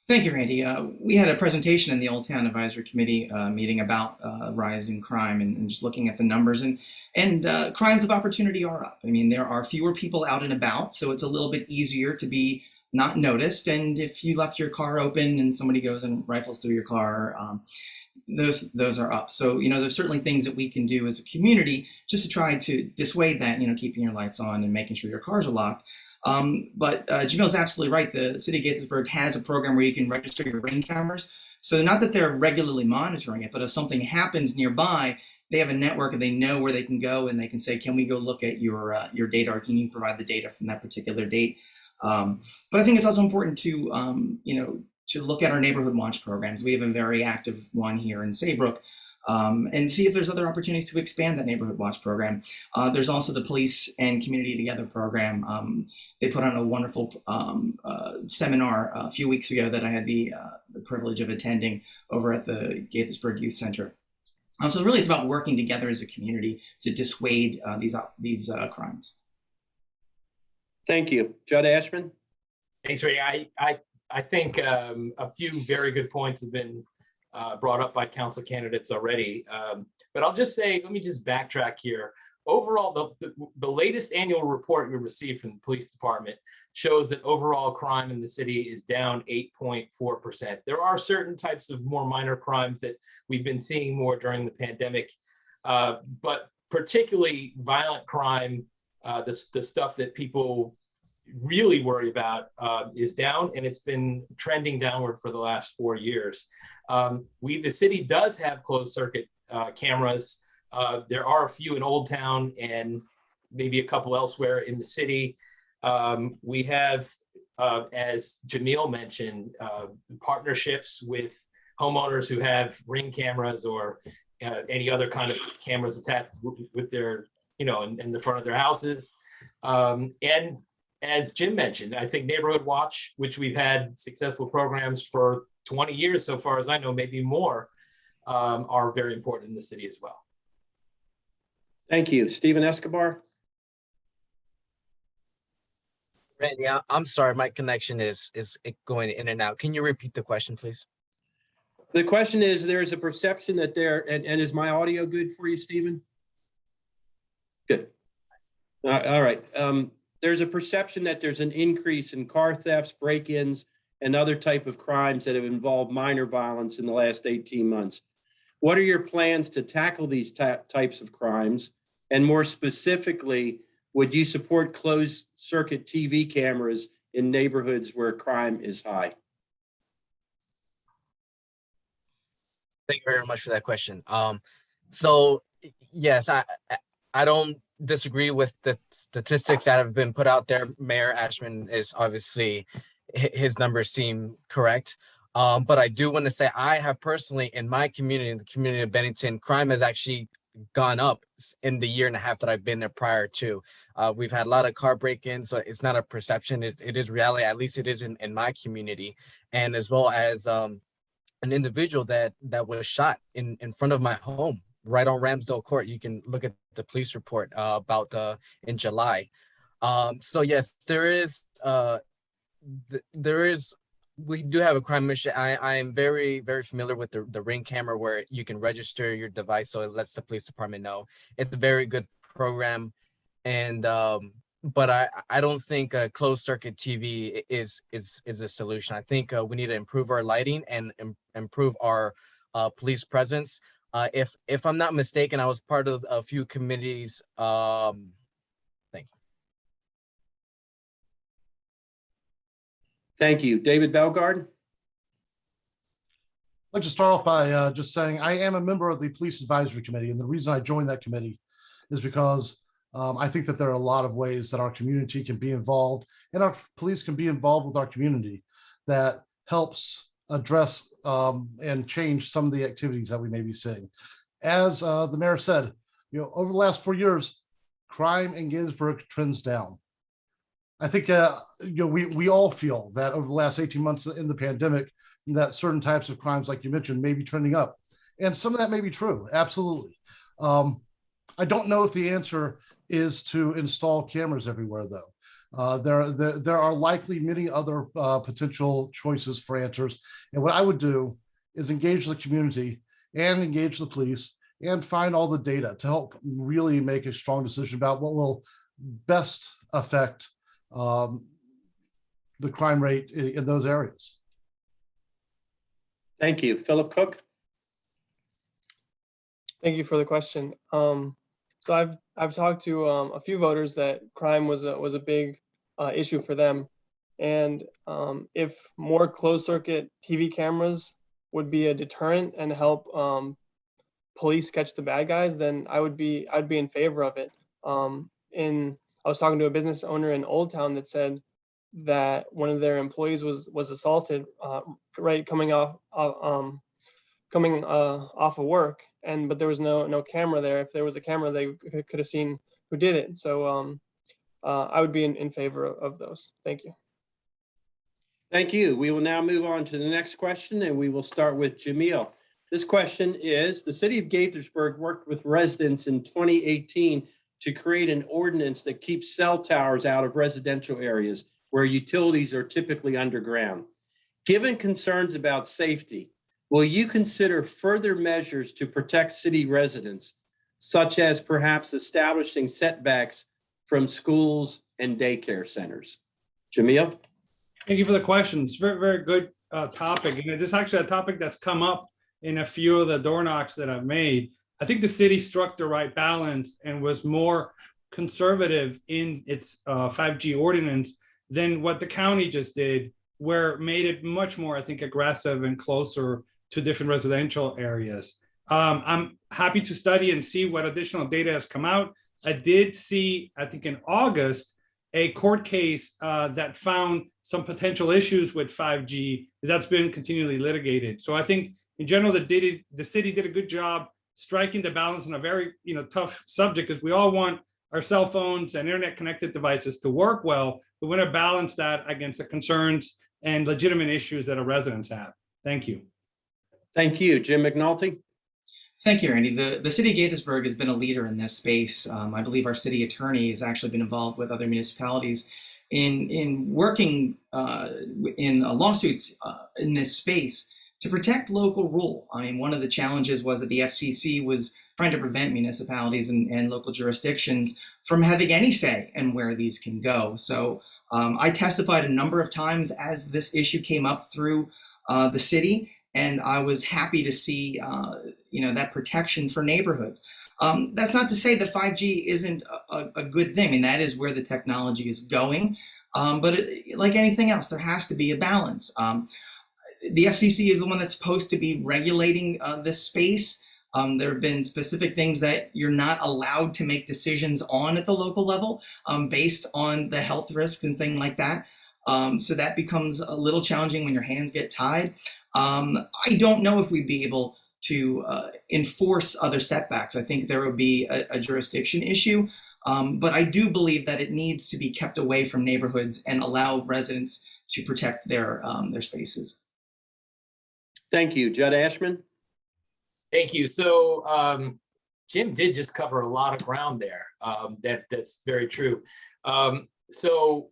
Thank you, Randy. We had a presentation in the Old Town Advisory Committee meeting about rising crime and just looking at the numbers, and crimes of opportunity are up. I mean, there are fewer people out and about, so it's a little bit easier to be not noticed. And if you left your car open and somebody goes and rifles through your car, those are up. So, there's certainly things that we can do as a community just to try to dissuade that, keeping your lights on and making sure your cars are locked. But Jamil's absolutely right. The city of Gaithersburg has a program where you can register your Ring cameras. So not that they're regularly monitoring it, but if something happens nearby, they have a network and they know where they can go and they can say, can we go look at your data, or can you provide the data from that particular date? But I think it's also important to, to look at our neighborhood watch programs. We have a very active one here in Saybrook, and see if there's other opportunities to expand that neighborhood watch program. There's also the Police and Community Together program. They put on a wonderful seminar a few weeks ago that I had the privilege of attending over at the Gaithersburg Youth Center. So really, it's about working together as a community to dissuade these crimes. Thank you. Judd Ashman? Thanks, Ray. I think a few very good points have been brought up by council candidates already. But I'll just say, let me just backtrack here. Overall, the latest annual report we received from the police department shows that overall crime in the city is down 8.4%. There are certain types of more minor crimes that we've been seeing more during the pandemic, but particularly violent crime, the stuff that people really worry about is down, and it's been trending downward for the last 4 years. The city does have closed circuit cameras. There are a few in Old Town and maybe a couple elsewhere in the city. We have, as Yamil mentioned, partnerships with homeowners who have Ring cameras or any other kind of cameras attached with their, in the front of their houses. And as Jim mentioned, I think Neighborhood Watch, which we've had successful programs for 20 years so far as I know, maybe more, are very important in the city as well. Thank you. Stephen Escobar? Randy, I'm sorry, my connection is going in and out. Can you repeat the question, please? The question is, there's a perception that and is my audio good for you, Stephen? Good. All right. There's a perception that there's an increase in car thefts, break-ins, and other type of crimes that have involved minor violence in the last 18 months. What are your plans to tackle these types of crimes? And more specifically, would you support closed circuit TV cameras in neighborhoods where crime is high? Thank you very much for that question. So yes, I don't disagree with the statistics that have been put out there. Mayor Ashman is obviously, his numbers seem correct. But I do want to say I have personally in my community, in the community of Bennington, crime has actually gone up in the year and a half that I've been there prior to. We've had a lot of car break-ins, so it's not a perception, it is reality, at least it is in my community. And as well as an individual that was shot in front of my home, right on Ramsdale Court. You can look at the police report about in July. So yes, we do have a crime mission. I am very, very familiar with the Ring camera where you can register your device, so it lets the police department know. It's a very good program, and but I don't think closed circuit TV is a solution. I think we need to improve our lighting and improve our police presence. If I'm not mistaken, I was part of a few committees. Thank you. Thank you. David Belgard? I'd like to start off by just saying I am a member of the Police Advisory Committee, and the reason I joined that committee is because I think that there are a lot of ways that our community can be involved and our police can be involved with our community that helps address and change some of the activities that we may be seeing. As the mayor said, over the last 4 years, crime in Gaithersburg trends down. I think we all feel that over the last 18 months in the pandemic, that certain types of crimes, like you mentioned, may be trending up. And some of that may be true, absolutely. I don't know if the answer is to install cameras everywhere, though. There are likely many other potential choices for answers. And what I would do is engage the community and engage the police and find all the data to help really make a strong decision about what will best affect the crime rate in those areas. Thank you. Philip Cook? Thank you for the question. So I've talked to a few voters that crime was a big issue for them, and if more closed circuit TV cameras would be a deterrent and help police catch the bad guys, then I'd be in favor of it. I was talking to a business owner in Old Town that said that one of their employees was assaulted right coming off of work, but there was no camera there. If there was a camera, they could have seen who did it. So I would be in favor of those. Thank you. Thank you. We will now move on to the next question, and we will start with Yamil. This question is, the City of Gaithersburg worked with residents in 2018 to create an ordinance that keeps cell towers out of residential areas where utilities are typically underground. Given concerns about safety, will you consider further measures to protect city residents, such as perhaps establishing setbacks from schools and daycare centers? Yamil? Thank you for the question. It's a very, very good topic. And this is actually a topic that's come up in a few of the door knocks that I've made. I think the city struck the right balance and was more conservative in its 5G ordinance than what the county just did, where it made it much more, I think, aggressive and closer to different residential areas. I'm happy to study and see what additional data has come out. I did see, I think in August, a court case that found some potential issues with 5G that's been continually litigated. So I think in general, the city did a good job striking the balance on a very tough subject, because we all want our cell phones and internet connected devices to work well, but we want to balance that against the concerns and legitimate issues that our residents have. Thank you. Thank you. Jim McNulty? Thank you, Randy. The City of Gaithersburg has been a leader in this space. I believe our city attorney has actually been involved with other municipalities in working in lawsuits in this space to protect local rule. I mean, one of the challenges was that the FCC was trying to prevent municipalities and local jurisdictions from having any say in where these can go. So I testified a number of times as this issue came up through the city, and I was happy to see that protection for neighborhoods. That's not to say that 5G isn't a good thing. I mean, that is where the technology is going. But like anything else, there has to be a balance. The FCC is the one that's supposed to be regulating this space. There have been specific things that you're not allowed to make decisions on at the local level based on the health risks and things like that. So that becomes a little challenging when your hands get tied. I don't know if we'd be able to enforce other setbacks. I think there would be a jurisdiction issue, but I do believe that it needs to be kept away from neighborhoods and allow residents to protect their spaces. Thank you. Judd Ashman? Thank you. So Jim did just cover a lot of ground there. That's very true. So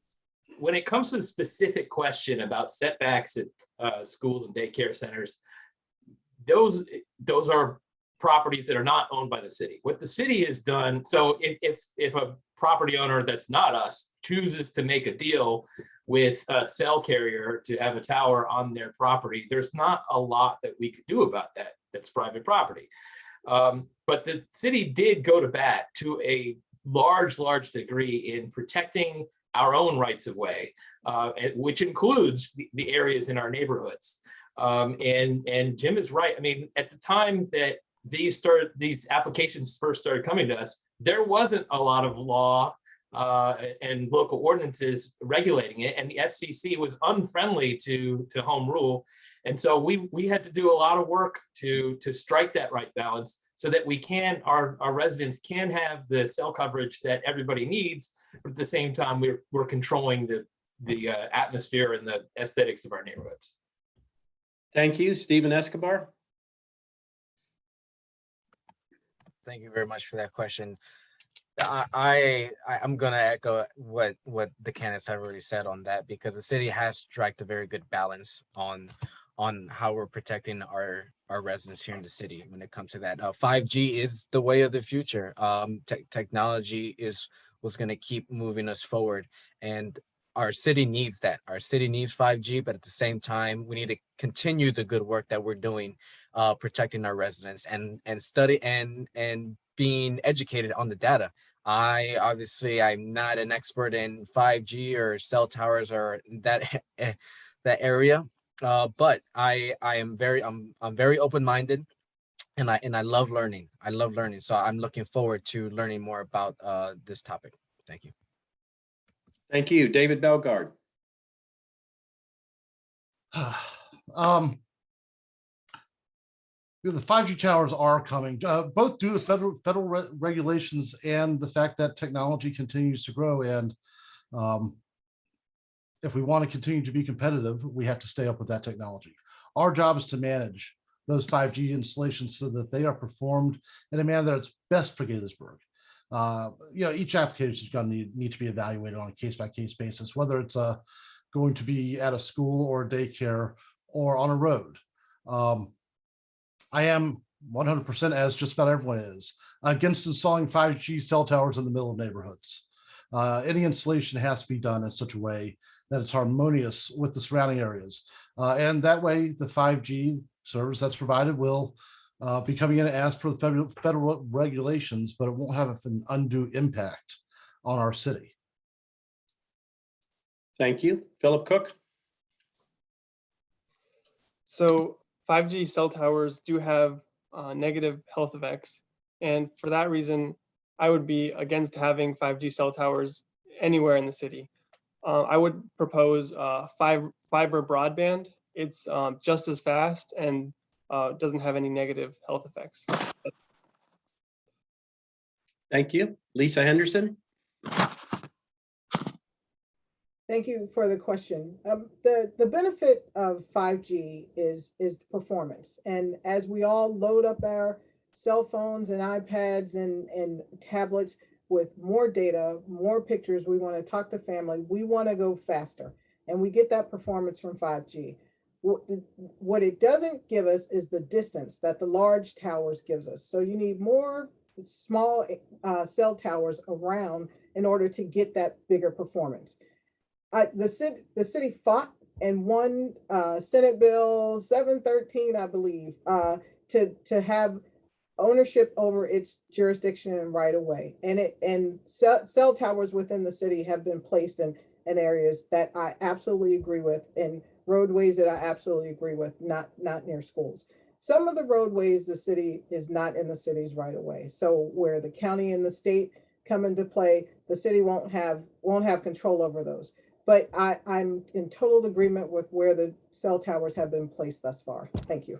when it comes to the specific question about setbacks at schools and daycare centers, those are properties that are not owned by the city. What the city has done, so if a property owner that's not us chooses to make a deal with a cell carrier to have a tower on their property, there's not a lot that we could do about that. That's private property. But the city did go to bat to a large degree in protecting our own rights of way, which includes the areas in our neighborhoods. And Jim is right. I mean, at the time that these applications first started coming to us, there wasn't a lot of law and local ordinances regulating it, and the FCC was unfriendly to home rule. And so we had to do a lot of work to strike that right balance so that our residents can have the cell coverage that everybody needs, but at the same time we're controlling the atmosphere and the aesthetics of our neighborhoods. Thank you. Stephen Escobar? Thank you very much for that question. I'm going to echo what the candidates have already said on that, because the city has struck a very good balance on how we're protecting our residents here in the city when it comes to that. 5G is the way of the future. Technology is what's going to keep moving us forward, and our city needs that. Our city needs 5G, but at the same time, we need to continue the good work that we're doing, protecting our residents and study and being educated on the data. I'm not an expert in 5G or cell towers or that area, but I'm very open-minded, and I love learning. I love learning. So I'm looking forward to learning more about this topic. Thank you. Thank you. David Belgard. The 5G towers are coming, both due to federal regulations and the fact that technology continues to grow. And if we want to continue to be competitive, we have to stay up with that technology. Our job is to manage those 5G installations so that they are performed in a manner that's best for Gaithersburg. Each application is going to need to be evaluated on a case-by-case basis, whether it's going to be at a school or a daycare or on a road. I am 100%, as just about everyone is, against installing 5G cell towers in the middle of neighborhoods. Any installation has to be done in such a way that it's harmonious with the surrounding areas. And that way, the 5G service that's provided will be coming in as per the federal regulations, but it won't have an undue impact on our city. Thank you. Philip Cook. So 5G cell towers do have negative health effects. And for that reason, I would be against having 5G cell towers anywhere in the city. I would propose fiber broadband. It's just as fast and doesn't have any negative health effects. Thank you. Lisa Henderson. Thank you for the question. The benefit of 5G is the performance. And as we all load up our cell phones and iPads and tablets with more data, more pictures, we want to talk to family, we want to go faster. And we get that performance from 5G. What it doesn't give us is the distance that the large towers gives us. So you need more small cell towers around in order to get that bigger performance. The city fought and won Senate Bill 713, I believe, to have ownership over its jurisdiction and right of way. And cell towers within the city have been placed in areas that I absolutely agree with, and roadways that I absolutely agree with, not near schools. Some of the roadways, the city is not in the city's right of way. So where the county and the state come into play, the city won't have control over those. But I'm in total agreement with where the cell towers have been placed thus far. Thank you.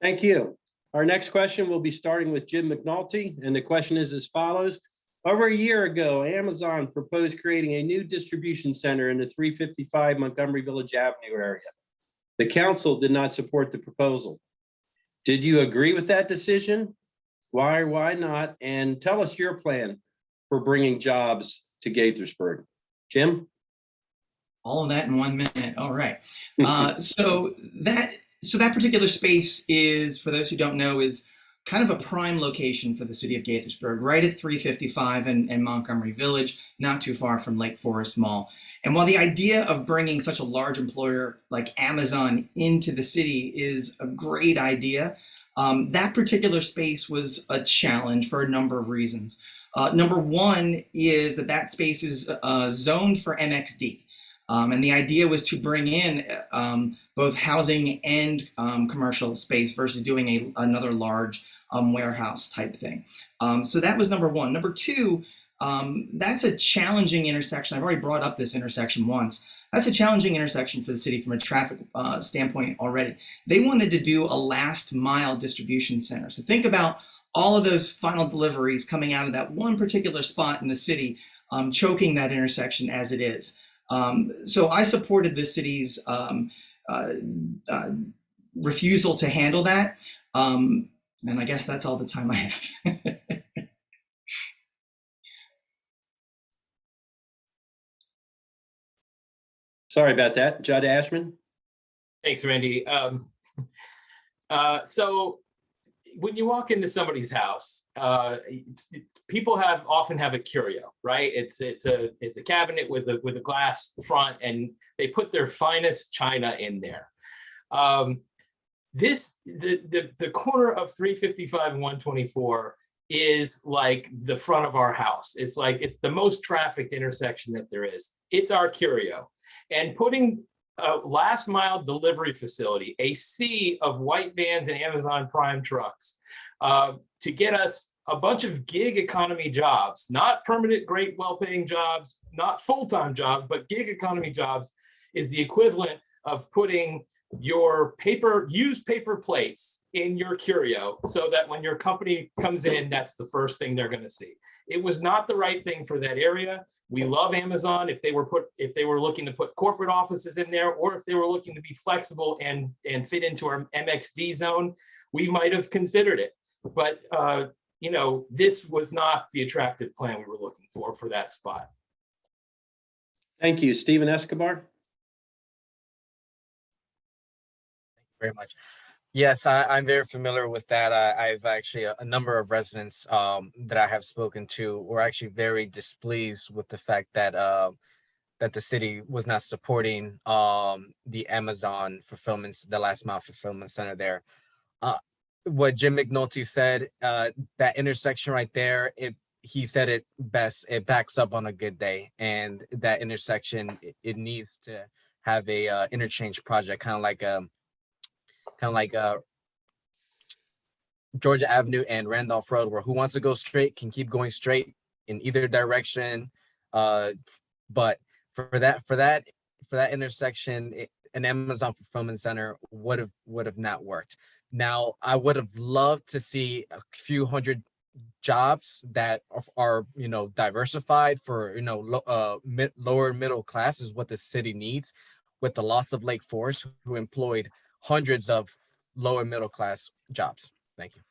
Thank you. Our next question will be starting with Jim McNulty, and the question is as follows. Over a year ago, Amazon proposed creating a new distribution center in the 355 Montgomery Village Avenue area. The council did not support the proposal. Did you agree with that decision? Why or why not? And tell us your plan for bringing jobs to Gaithersburg. Jim? All of that in 1 minute. All right. So that particular space is, for those who don't know, is kind of a prime location for the city of Gaithersburg, right at 355 and Montgomery Village, not too far from Lake Forest Mall. And while the idea of bringing such a large employer like Amazon into the city is a great idea, that particular space was a challenge for a number of reasons. Number one is that space is zoned for MXD. And the idea was to bring in both housing and commercial space versus doing another large warehouse type thing. So that was number one. Number two, that's a challenging intersection. I've already brought up this intersection once. That's a challenging intersection for the city from a traffic standpoint already. They wanted to do a last mile distribution center. So think about all of those final deliveries coming out of that one particular spot in the city, choking that intersection as it is. So I supported the city's refusal to handle that. And I guess that's all the time I have. Sorry about that. Judd Ashman. Thanks, Randy. So when you walk into somebody's house, people often have a curio, right? It's a cabinet with a glass front, and they put their finest china in there. The corner of 355 and 124 is like the front of our house. It's the most trafficked intersection that there is. It's our curio, and putting a last mile delivery facility, a sea of white vans and Amazon Prime trucks to get us a bunch of gig economy jobs, not permanent, great, well-paying jobs, not full-time jobs, but gig economy jobs is the equivalent of putting your used paper plates in your curio so that when your company comes in, that's the first thing they're going to see. It was not the right thing for that area. We love Amazon. If they were looking to put corporate offices in there, or if they were looking to be flexible and fit into our MXD zone, we might have considered it. But this was not the attractive plan we were looking for that spot. Thank you. Stephen Escobar. Very much. Yes, I'm very familiar with that. I've actually a number of residents that I have spoken to were actually very displeased with the fact that that the city was not supporting the Amazon fulfillment, the last mile fulfillment center there. What Jim McNulty said, that intersection right there, he said it best. It backs up on a good day, and that intersection it needs to have a interchange project, kind of like Georgia Avenue and Randolph Road, where who wants to go straight can keep going straight in either direction. But for that intersection, an Amazon fulfillment center would have not worked. Now, I would have loved to see a few hundred jobs that are diversified for lower middle class is what the city needs, with the loss of Lake Forest, who employed hundreds of lower middle class jobs. Thank you.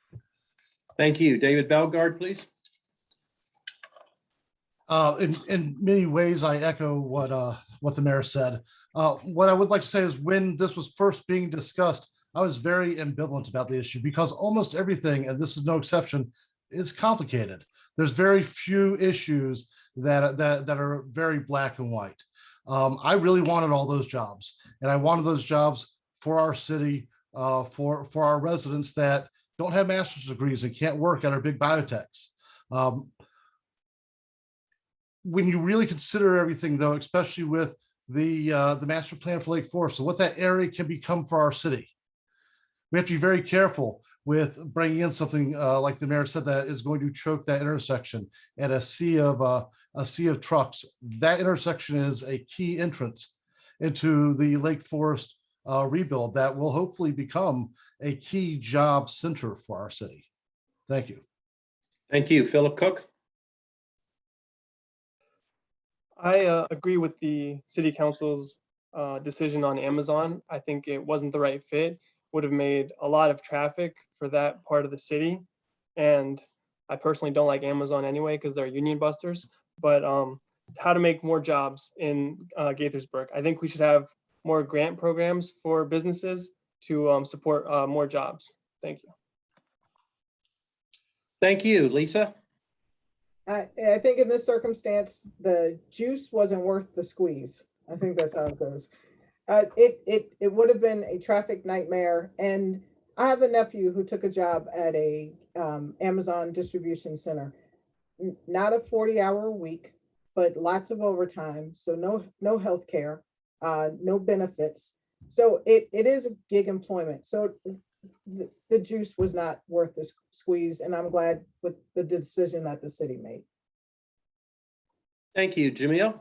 Thank you. David Belgard, please. In many ways, I echo what the mayor said. What I would like to say is, when this was first being discussed, I was very ambivalent about the issue, because almost everything, and this is no exception, is complicated. There's very few issues that are very black and white. I really wanted all those jobs, and I wanted those jobs for our city, for our residents that don't have master's degrees and can't work at our big biotechs. When you really consider everything, though, especially with the master plan for Lake Forest, so what that area can become for our city, we have to be very careful with bringing in something like the mayor said that is going to choke that intersection and a sea of trucks. That intersection is a key entrance into the Lake Forest rebuild that will hopefully become a key job center for our city. Thank you. Thank you. Philip Cook. I agree with the city council's decision on Amazon. I think it wasn't the right fit. Would have made a lot of traffic for that part of the city. And I personally don't like Amazon anyway, because they're union busters. But how to make more jobs in Gaithersburg. I think we should have more grant programs for businesses to support more jobs. Thank you. Thank you. Lisa. I think in this circumstance, the juice wasn't worth the squeeze. I think that's how it goes. It would have been a traffic nightmare. And I have a nephew who took a job at a Amazon distribution center. Not a 40-hour week, but lots of overtime. So no health care, no benefits. So it is a gig employment. So the juice was not worth the squeeze. And I'm glad with the decision that the city made. Thank you. Yamil.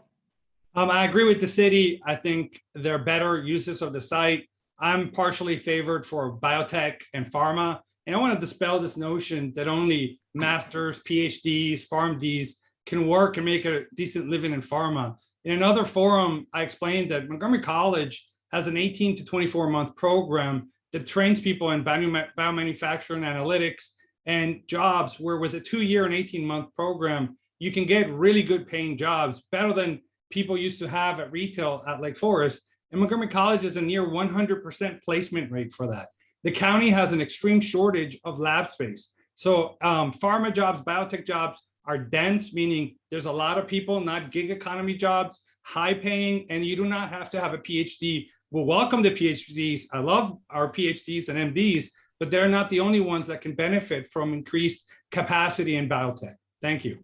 I agree with the city. I think there are better uses of the site. I'm partially favored for biotech and pharma. And I want to dispel this notion that only masters, PhDs, PharmDs can work and make a decent living in pharma. In another forum, I explained that Montgomery College has an 18 to 24-month program that trains people in biomanufacturing, analytics, and jobs, where with a 2-year and 18-month program, you can get really good paying jobs, better than people used to have at retail at Lake Forest. And Montgomery College has a near 100% placement rate for that. The county has an extreme shortage of lab space. So pharma jobs, biotech jobs are dense, meaning there's a lot of people, not gig economy jobs, high paying, and you do not have to have a PhD. We'll welcome the PhDs. I love our PhDs and MDs, but they're not the only ones that can benefit from increased capacity in biotech. Thank you.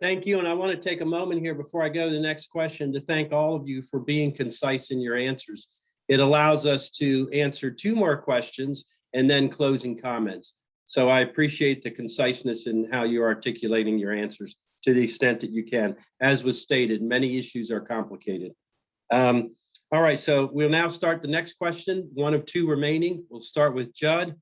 Thank you. And I want to take a moment here before I go to the next question to thank all of you for being concise in your answers. It allows us to answer 2 more questions and then closing comments. So I appreciate the conciseness in how you're articulating your answers to the extent that you can. As was stated, many issues are complicated. All right, so we'll now start the next question, 1 of 2 remaining. We'll start with Judd.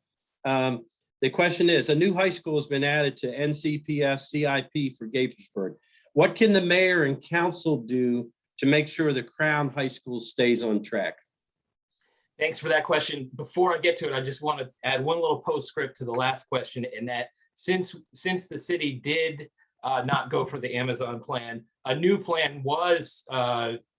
The question is, a new high school has been added to NCPS CIP for Gaithersburg. What can the mayor and council do to make sure the Crown High School stays on track? Thanks for that question. Before I get to it, I just want to add one little postscript to the last question, in that since the city did not go for the Amazon plan, a new plan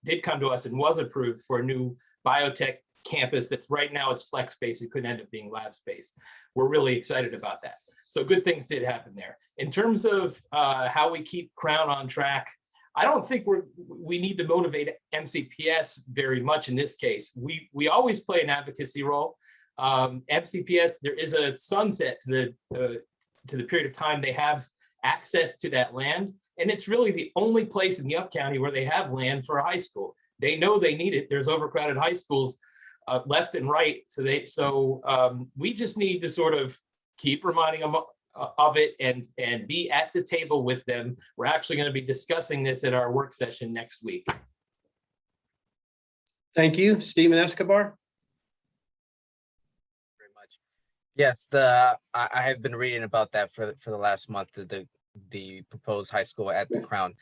did come to us and was approved for a new biotech campus that's right now it's flex space. It could end up being lab space. We're really excited about that. So good things did happen there. In terms of how we keep Crown on track, I don't think we need to motivate MCPS very much in this case. We always play an advocacy role. MCPS, there is a sunset to the period of time they have access to that land, and it's really the only place in the Up County where they have land for a high school. They know they need it. There's overcrowded high schools left and right. So we just need to sort of keep reminding them of it and be at the table with them. We're actually going to be discussing this at our work session next week. Thank you. Stephen Escobar. Very much. Yes, I have been reading about that for the last month, the proposed high school at the Crown.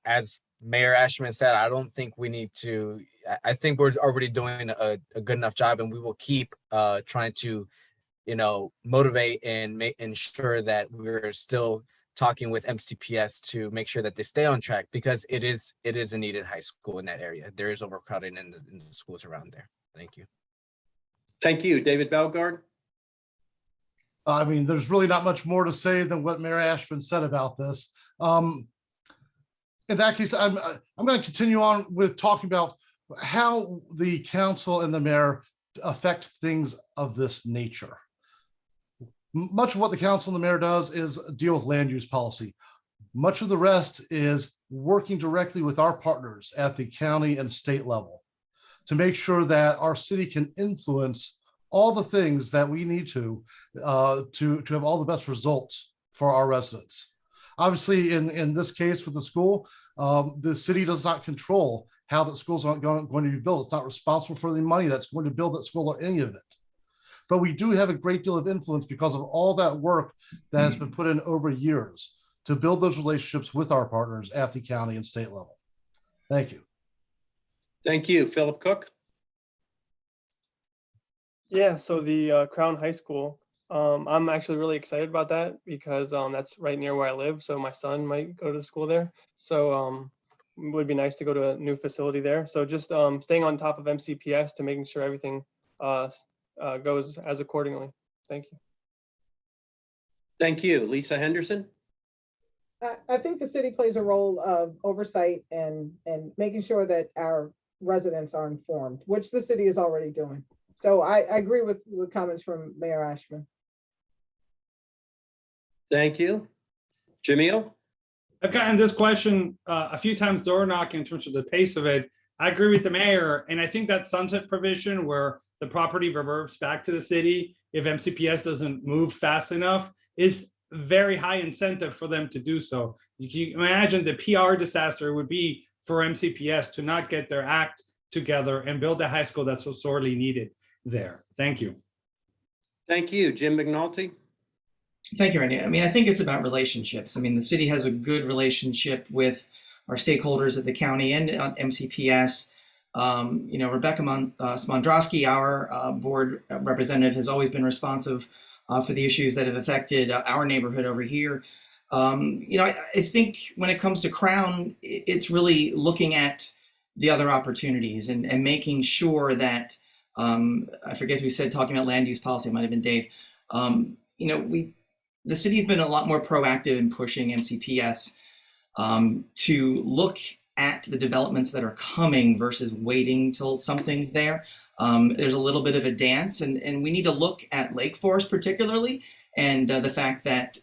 As Mayor Ashman said, I don't think we need to. I think we're already doing a good enough job, and we will keep trying to, motivate and ensure that we're still talking with MCPS to make sure that they stay on track, because it is a needed high school in that area. There is overcrowding in the schools around there. Thank you. Thank you. David Belgard. I mean, there's really not much more to say than what Mayor Ashman said about this. In that case, I'm going to continue on with talking about how the council and the mayor affect things of this nature. Much of what the council and the mayor does is deal with land use policy. Much of the rest is working directly with our partners at the county and state level to make sure that our city can influence all the things that we need to have all the best results for our residents. Obviously, in this case with the school, the city does not control how the schools are going to be built. It's not responsible for the money that's going to build that school or any of it. But we do have a great deal of influence because of all that work that has been put in over years to build those relationships with our partners at the county and state level. Thank you. Thank you. Philip Cook. Yeah, so the Crown High School, I'm actually really excited about that because that's right near where I live. So my son might go to school there. So it would be nice to go to a new facility there. So just staying on top of MCPS to making sure everything goes as accordingly. Thank you. Thank you. Lisa Henderson. I think the city plays a role of oversight and making sure that our residents are informed, which the city is already doing. So I agree with comments from Mayor Ashman. Thank you. Yamil. I've gotten this question a few times door knocking in terms of the pace of it. I agree with the mayor, and I think that sunset provision where the property reverts back to the city if MCPS doesn't move fast enough is very high incentive for them to do so. You can imagine the PR disaster would be for MCPS to not get their act together and build the high school that's so sorely needed there. Thank you. Thank you. Jim McNulty. Thank you, Randy. I mean, I think it's about relationships. I mean, the city has a good relationship with our stakeholders at the county and MCPS. Rebecca Smondrowski, our board representative, has always been responsive for the issues that have affected our neighborhood over here. I think when it comes to Crown, it's really looking at the other opportunities and making sure that, I forget who said, talking about land use policy, it might have been Dave. The city has been a lot more proactive in pushing MCPS to look at the developments that are coming versus waiting till something's there. There's a little bit of a dance, and we need to look at Lake Forest particularly, and the fact that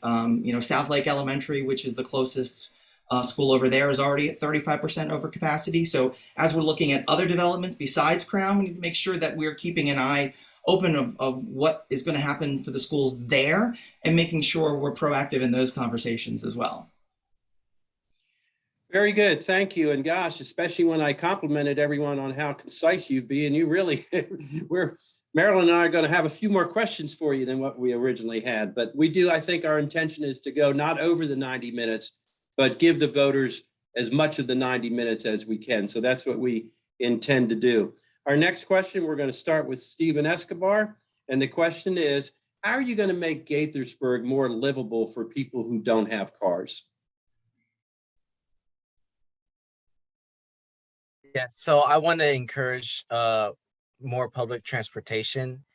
South Lake Elementary, which is the closest school over there, is already at 35% over capacity. So as we're looking at other developments besides Crown, we need to make sure that we're keeping an eye open of what is going to happen for the schools there, and making sure we're proactive in those conversations as well. Very good. Thank you. And gosh, especially when I complimented everyone on how concise you've been, you really, Marilyn and I are going to have a few more questions for you than what we originally had. But I think our intention is to go not over the 90 minutes, but give the voters as much of the 90 minutes as we can. So that's what we intend to do. Our next question, we're going to start with Stephen Escobar. And the question is, how are you going to make Gaithersburg more livable for people who don't have cars? Yeah, so I want to encourage more public transportation,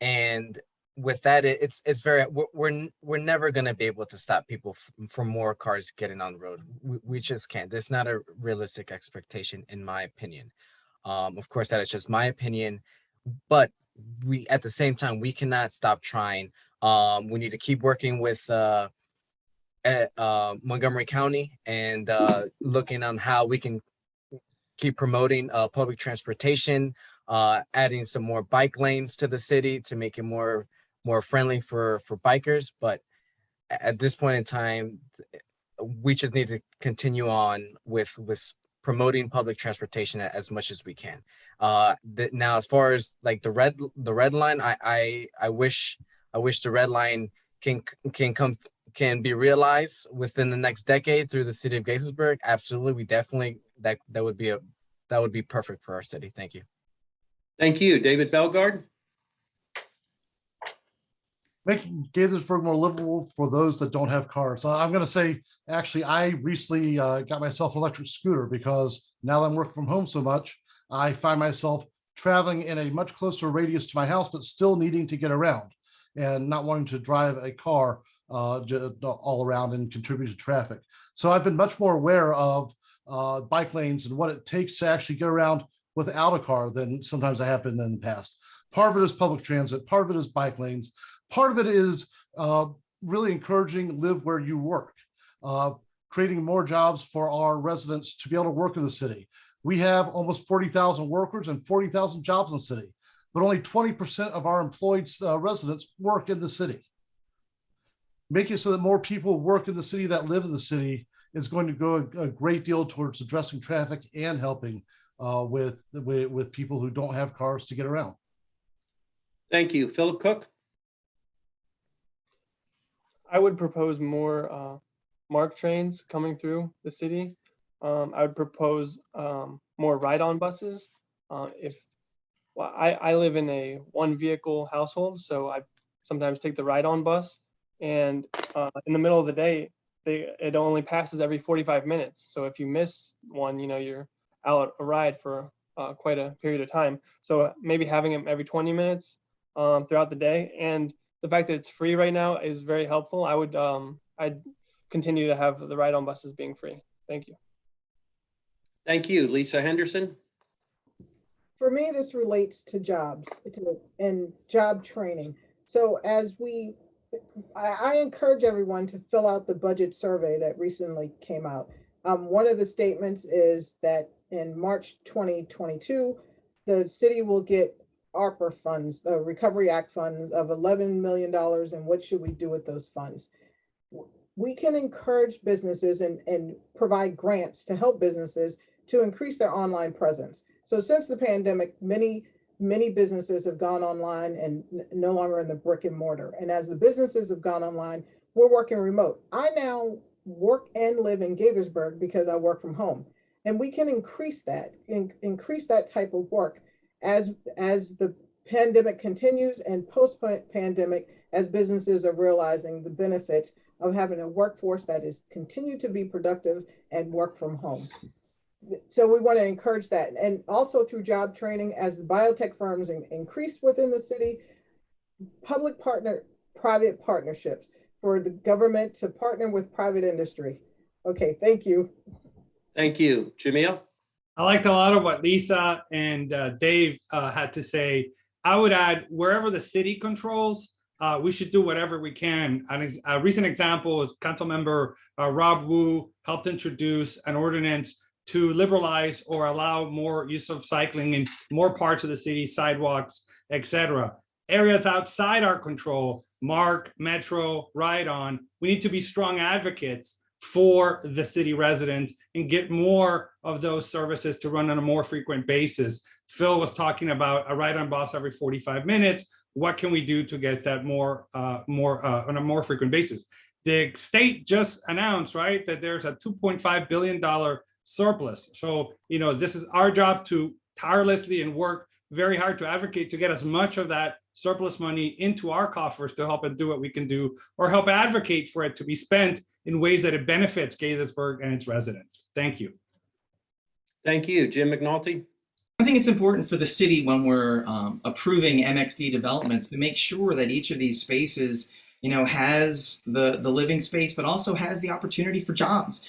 and with that, it's very we're never going to be able to stop people from more cars getting on the road. We just can't. That's not a realistic expectation, in my opinion. Of course, that is just my opinion, but at the same time, we cannot stop trying. We need to keep working with Montgomery County and looking on how we can keep promoting public transportation, adding some more bike lanes to the city to make it more friendly for bikers. But at this point in time, we just need to continue on with promoting public transportation as much as we can. Now, as far as like the red line, I wish the red line can be realized within the next decade through the city of Gaithersburg. Absolutely, we definitely that would be perfect for our city. Thank you. Thank you, David Belgard. Making Gaithersburg more livable for those that don't have cars. I'm going to say, actually, I recently got myself an electric scooter because now that I'm working from home so much, I find myself traveling in a much closer radius to my house, but still needing to get around and not wanting to drive a car all around and contribute to traffic. So I've been much more aware of bike lanes and what it takes to actually get around without a car than sometimes I have been in the past. Part of it is public transit, part of it is bike lanes, part of it is really encouraging live where you work, creating more jobs for our residents to be able to work in the city. We have almost 40,000 workers and 40,000 jobs in the city, but only 20% of our employed residents work in the city. Making it so that more people work in the city that live in the city is going to go a great deal towards addressing traffic and helping with people who don't have cars to get around. Thank you. Philip Cook. I would propose more MARC trains coming through the city. I would propose more ride-on buses. I live in a one vehicle household, so I sometimes take the ride-on bus, and in the middle of the day, it only passes every 45 minutes. So if you miss one, you're out a ride for quite a period of time. So maybe having them every 20 minutes throughout the day, and the fact that it's free right now is very helpful. I'd continue to have the ride-on buses being free. Thank you. Thank you. Lisa Henderson. For me, this relates to jobs and job training. So I encourage everyone to fill out the budget survey that recently came out. One of the statements is that in March 2022, the city will get ARPA funds, the Recovery Act funds of $11 million. And what should we do with those funds? We can encourage businesses and provide grants to help businesses to increase their online presence. So since the pandemic, many businesses have gone online and no longer in the brick and mortar. And as the businesses have gone online, we're working remote. I now work and live in Gaithersburg because I work from home. And we can increase that type of work as the pandemic continues and post-pandemic, as businesses are realizing the benefits of having a workforce that is continue to be productive and work from home. So we want to encourage that. And also through job training, as the biotech firms increase within the city, private partnerships for the government to partner with private industry. Okay, thank you. Thank you. Yamil? I liked a lot of what Lisa and Dave had to say. I would add, wherever the city controls, we should do whatever we can. A recent example is Councilmember Rob Wu helped introduce an ordinance to liberalize or allow more use of cycling in more parts of the city, sidewalks, etc. Areas outside our control, Mark, Metro, Ride On, we need to be strong advocates for the city residents and get more of those services to run on a more frequent basis. Phil was talking about a ride on bus every 45 minutes. What can we do to get that more on a more frequent basis? The state just announced, right, that there's a $2.5 billion surplus. So, this is our job to tirelessly and work very hard to advocate to get as much of that surplus money into our coffers to help it do what we can do, or help advocate for it to be spent in ways that it benefits Gaithersburg and its residents. Thank you. Thank you. Jim McNulty? I think it's important for the city when we're approving MXD developments to make sure that each of these spaces, has the living space, but also has the opportunity for jobs.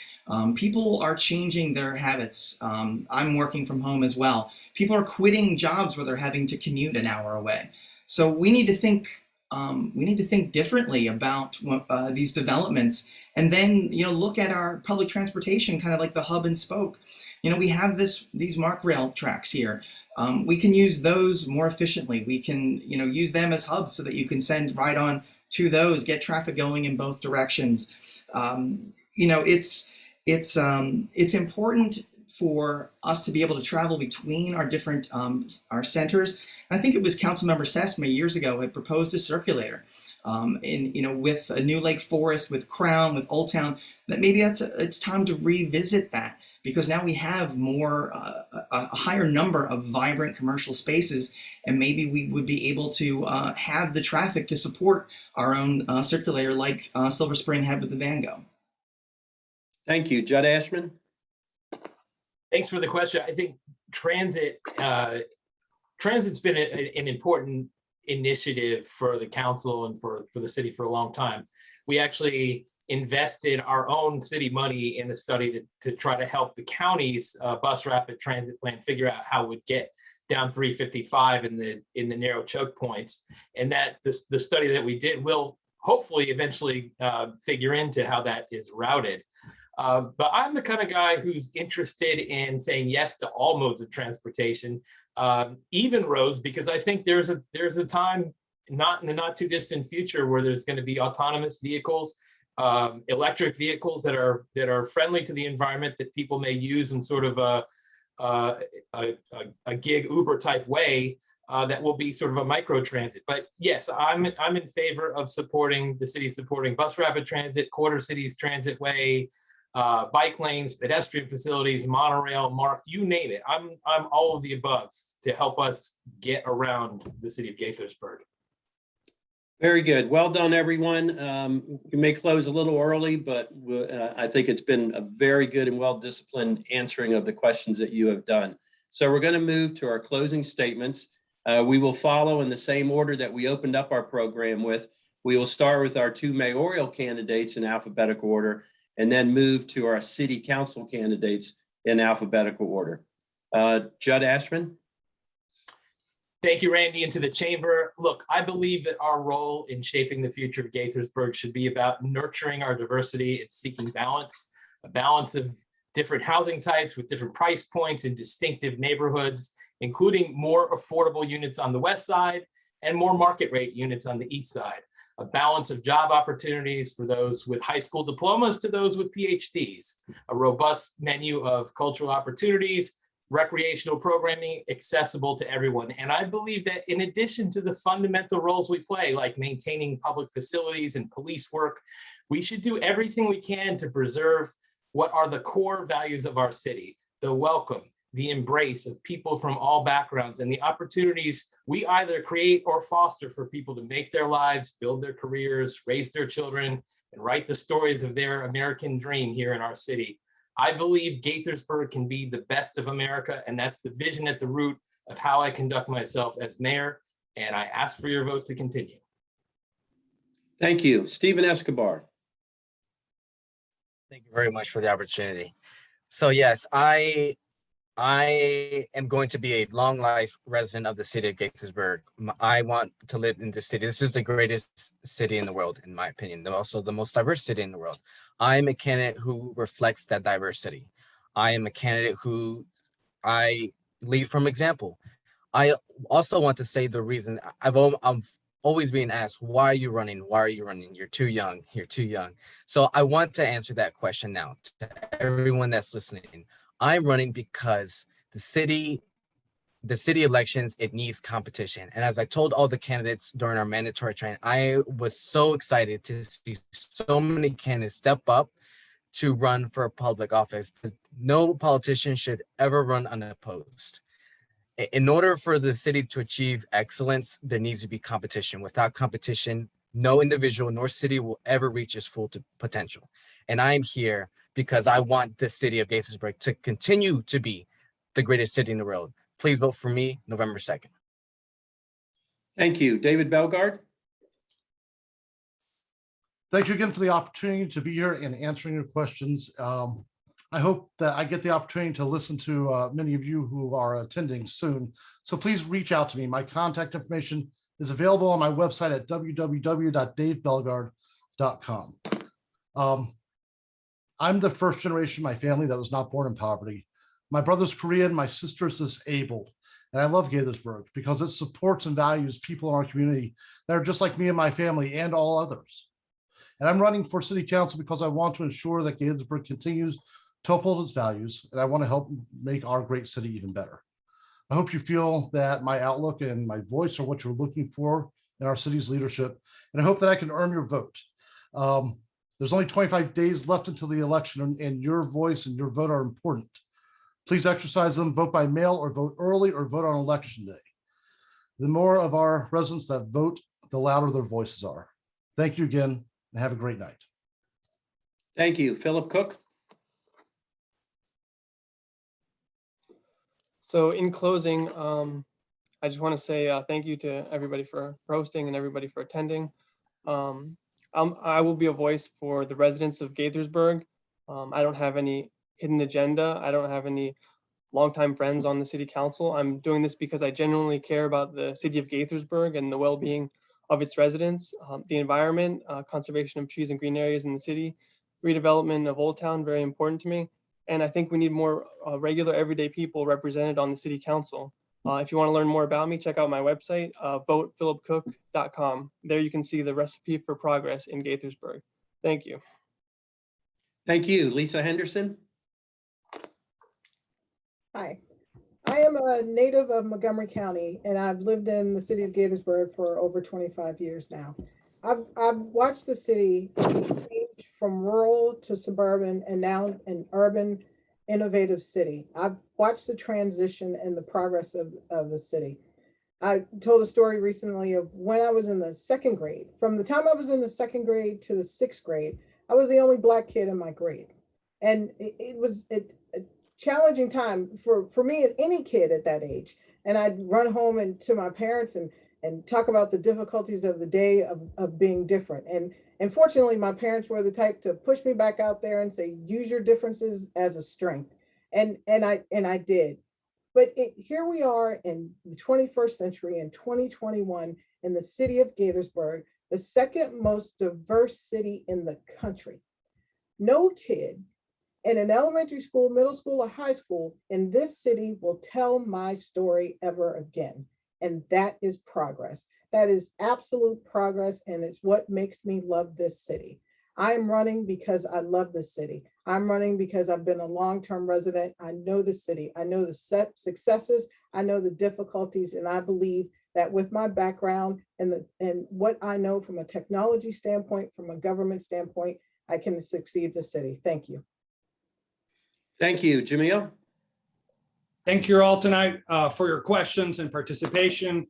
People are changing their habits. I'm working from home as well. People are quitting jobs where they're having to commute an hour away. So we need to think differently about these developments, and then look at our public transportation kind of like the hub and spoke. We have these MARC rail tracks here. We can use those more efficiently. We can use them as hubs so that you can send Ride On to those, get traffic going in both directions. It's important for us to be able to travel between our different our centers. And I think it was Councilmember Sesma years ago had proposed a circulator with a New Lake Forest, with Crown, with Old Town, that maybe it's time to revisit that, because now we have more a higher number of vibrant commercial spaces, and maybe we would be able to have the traffic to support our own circulator like Silver Spring had with the Van Gogh. Thank you. Judd Ashman? Thanks for the question. I think transit's been an important initiative for the council and for the city for a long time. We actually invested our own city money in a study to try to help the county's bus rapid transit plan figure out how it would get down 355 in the narrow choke points. And that the study that we did will hopefully eventually figure into how that is routed. But I'm the kind of guy who's interested in saying yes to all modes of transportation, even roads, because I think there's a time, not in the not too distant future, where there's going to be autonomous vehicles, electric vehicles that are friendly to the environment, that people may use in sort of a gig Uber type way, that will be sort of a micro transit. But yes, I'm in favor of supporting the city, supporting bus rapid transit, quarter cities transit way, bike lanes, pedestrian facilities, monorail, MARC, you name it. I'm all of the above to help us get around the city of Gaithersburg. Very good. Well done, everyone. We may close a little early, but I think it's been a very good and well-disciplined answering of the questions that you have done. So we're going to move to our closing statements. We will follow in the same order that we opened up our program with. We will start with our two mayoral candidates in alphabetical order, and then move to our city council candidates in alphabetical order. Judd Ashman? Thank you, Randy, and to the chamber. Look, I believe that our role in shaping the future of Gaithersburg should be about nurturing our diversity and seeking balance, a balance of different housing types with different price points in distinctive neighborhoods, including more affordable units on the west side and more market rate units on the east side. A balance of job opportunities for those with high school diplomas to those with PhDs, a robust menu of cultural opportunities, recreational programming accessible to everyone. And I believe that in addition to the fundamental roles we play, like maintaining public facilities and police work, we should do everything we can to preserve what are the core values of our city: the welcome, the embrace of people from all backgrounds, and the opportunities we either create or foster for people to make their lives, build their careers, raise their children, and write the stories of their American dream here in our city. I believe Gaithersburg can be the best of America, and that's the vision at the root of how I conduct myself as mayor, and I ask for your vote to continue. Thank you. Stephen Escobar? Thank you very much for the opportunity. So yes, I am going to be a long life resident of the city of Gaithersburg. I want to live in this city. This is the greatest city in the world, in my opinion. They're also the most diverse city in the world. I am a candidate who reflects that diversity. I am a candidate who I lead from example. I also want to say the reason I'm always being asked, why are you running? Why are you running? You're too young. You're too young. So I want to answer that question now to everyone that's listening. I'm running because the city elections, it needs competition. And as I told all the candidates during our mandatory training, I was so excited to see so many candidates step up to run for public office. No politician should ever run unopposed. In order for the city to achieve excellence, there needs to be competition. Without competition, no individual nor city will ever reach its full potential. And I'm here because I want the city of Gaithersburg to continue to be the greatest city in the world. Please vote for me November 2nd. Thank you. David Belgard? Thank you again for the opportunity to be here and answering your questions. I hope that I get the opportunity to listen to many of you who are attending soon. So please reach out to me. My contact information is available on my website at www.davebelgard.com. I'm the first generation of my family that was not born in poverty. My brother's Korean, my sister's disabled. And I love Gaithersburg because it supports and values people in our community that are just like me and my family and all others. And I'm running for city council because I want to ensure that Gaithersburg continues to uphold its values, and I want to help make our great city even better. I hope you feel that my outlook and my voice are what you're looking for in our city's leadership, and I hope that I can earn your vote. There's only 25 days left until the election, and your voice and your vote are important. Please exercise them, vote by mail or vote early or vote on election day. The more of our residents that vote, the louder their voices are. Thank you again, and have a great night. Thank you. Philip Cook? So in closing, I just want to say thank you to everybody for hosting and everybody for attending. I will be a voice for the residents of Gaithersburg. I don't have any hidden agenda. I don't have any longtime friends on the city council. I'm doing this because I genuinely care about the city of Gaithersburg and the well-being of its residents, the environment, conservation of trees and green areas in the city, redevelopment of Old Town, very important to me. And I think we need more regular everyday people represented on the city council. If you want to learn more about me, check out my website, votephilipcook.com. There you can see the recipe for progress in Gaithersburg. Thank you. Thank you. Lisa Henderson? Hi, I am a native of Montgomery County, and I've lived in the city of Gaithersburg for over 25 years now. I've watched the city change from rural to suburban and now an urban innovative city. I've watched the transition and the progress of the city. I told a story recently of when I was in the second grade. From the time I was in the second grade to the sixth grade, I was the only Black kid in my grade. And it was a challenging time for me and any kid at that age. And I'd run home and to my parents and talk about the difficulties of the day of being different. And fortunately, my parents were the type to push me back out there and say, use your differences as a strength. And I did. But here we are in the 21st century in 2021 in the city of Gaithersburg, the second most diverse city in the country. No kid in an elementary school, middle school, or high school in this city will tell my story ever again. And that is progress. That is absolute progress. And it's what makes me love this city. I'm running because I love this city. I'm running because I've been a long-term resident. I know the city. I know the successes. I know the difficulties. And I believe that with my background and what I know from a technology standpoint, from a government standpoint, I can succeed the city. Thank you. Thank you. Yamil? Thank you all tonight for your questions and participation.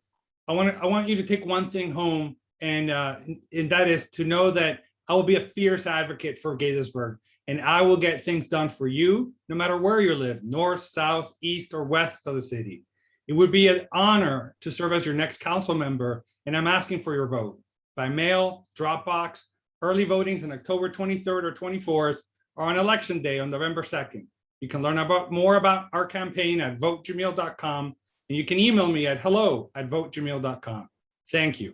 I want you to take one thing home, and that is to know that I will be a fierce advocate for Gaithersburg, and I will get things done for you, no matter where you live, north, south, east, or west of the city. It would be an honor to serve as your next council member, and I'm asking for your vote by mail, drop box, early votings on October 23rd or 24th, or on election day on November 2nd. You can learn more about our campaign at votejamil.com, and you can email me at hello@votejamil.com. Thank you.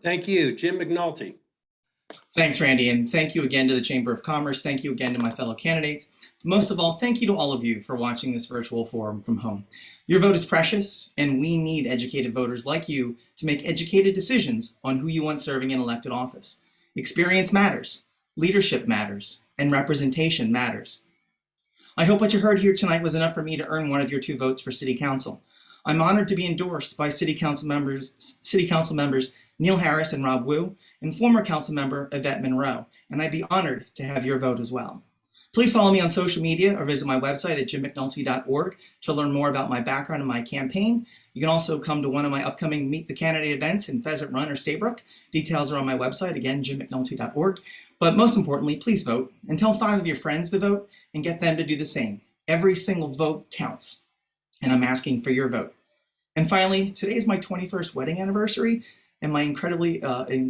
Thank you. Jim McNulty. Thanks, Randy, and thank you again to the Chamber of Commerce. Thank you again to my fellow candidates. Most of all, thank you to all of you for watching this virtual forum from home. Your vote is precious, and we need educated voters like you to make educated decisions on who you want serving in elected office. Experience matters, leadership matters, and representation matters. I hope what you heard here tonight was enough for me to earn one of your 2 votes for City Council. I'm honored to be endorsed by City Council members Neil Harris and Rob Wu, and former Council member Yvette Monroe, and I'd be honored to have your vote as well. Please follow me on social media or visit my website at jimmcnulty.org to learn more about my background and my campaign. You can also come to one of my upcoming Meet the Candidate events in Pheasant Run or Saybrook. Details are on my website, again, jimmcnulty.org. But most importantly, please vote and tell 5 of your friends to vote and get them to do the same. Every single vote counts, and I'm asking for your vote. And finally, today is my 21st wedding anniversary, and my incredibly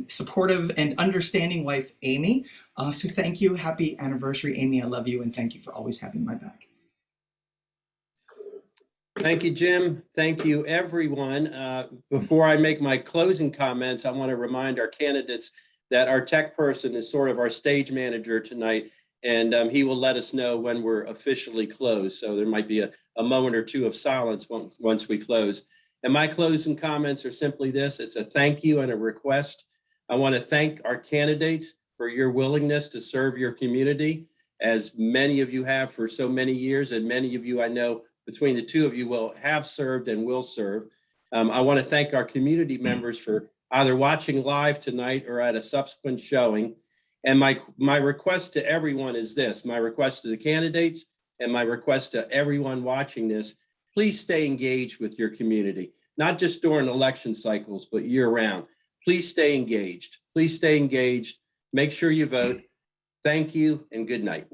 supportive and understanding wife, Amy. So thank you. Happy anniversary, Amy. I love you, and thank you for always having my back. Thank you, Jim. Thank you, everyone. Before I make my closing comments, I want to remind our candidates that our tech person is sort of our stage manager tonight, and he will let us know when we're officially closed. So there might be a moment or 2 of silence once we close. And my closing comments are simply this: it's a thank you and a request. I want to thank our candidates for your willingness to serve your community, as many of you have for so many years, and many of you I know between the 2 of you will have served and will serve. I want to thank our community members for either watching live tonight or at a subsequent showing. And my request to everyone is this: my request to the candidates and my request to everyone watching this: please stay engaged with your community, not just during election cycles, but year round. Please stay engaged. Please stay engaged. Make sure you vote. Thank you and good night.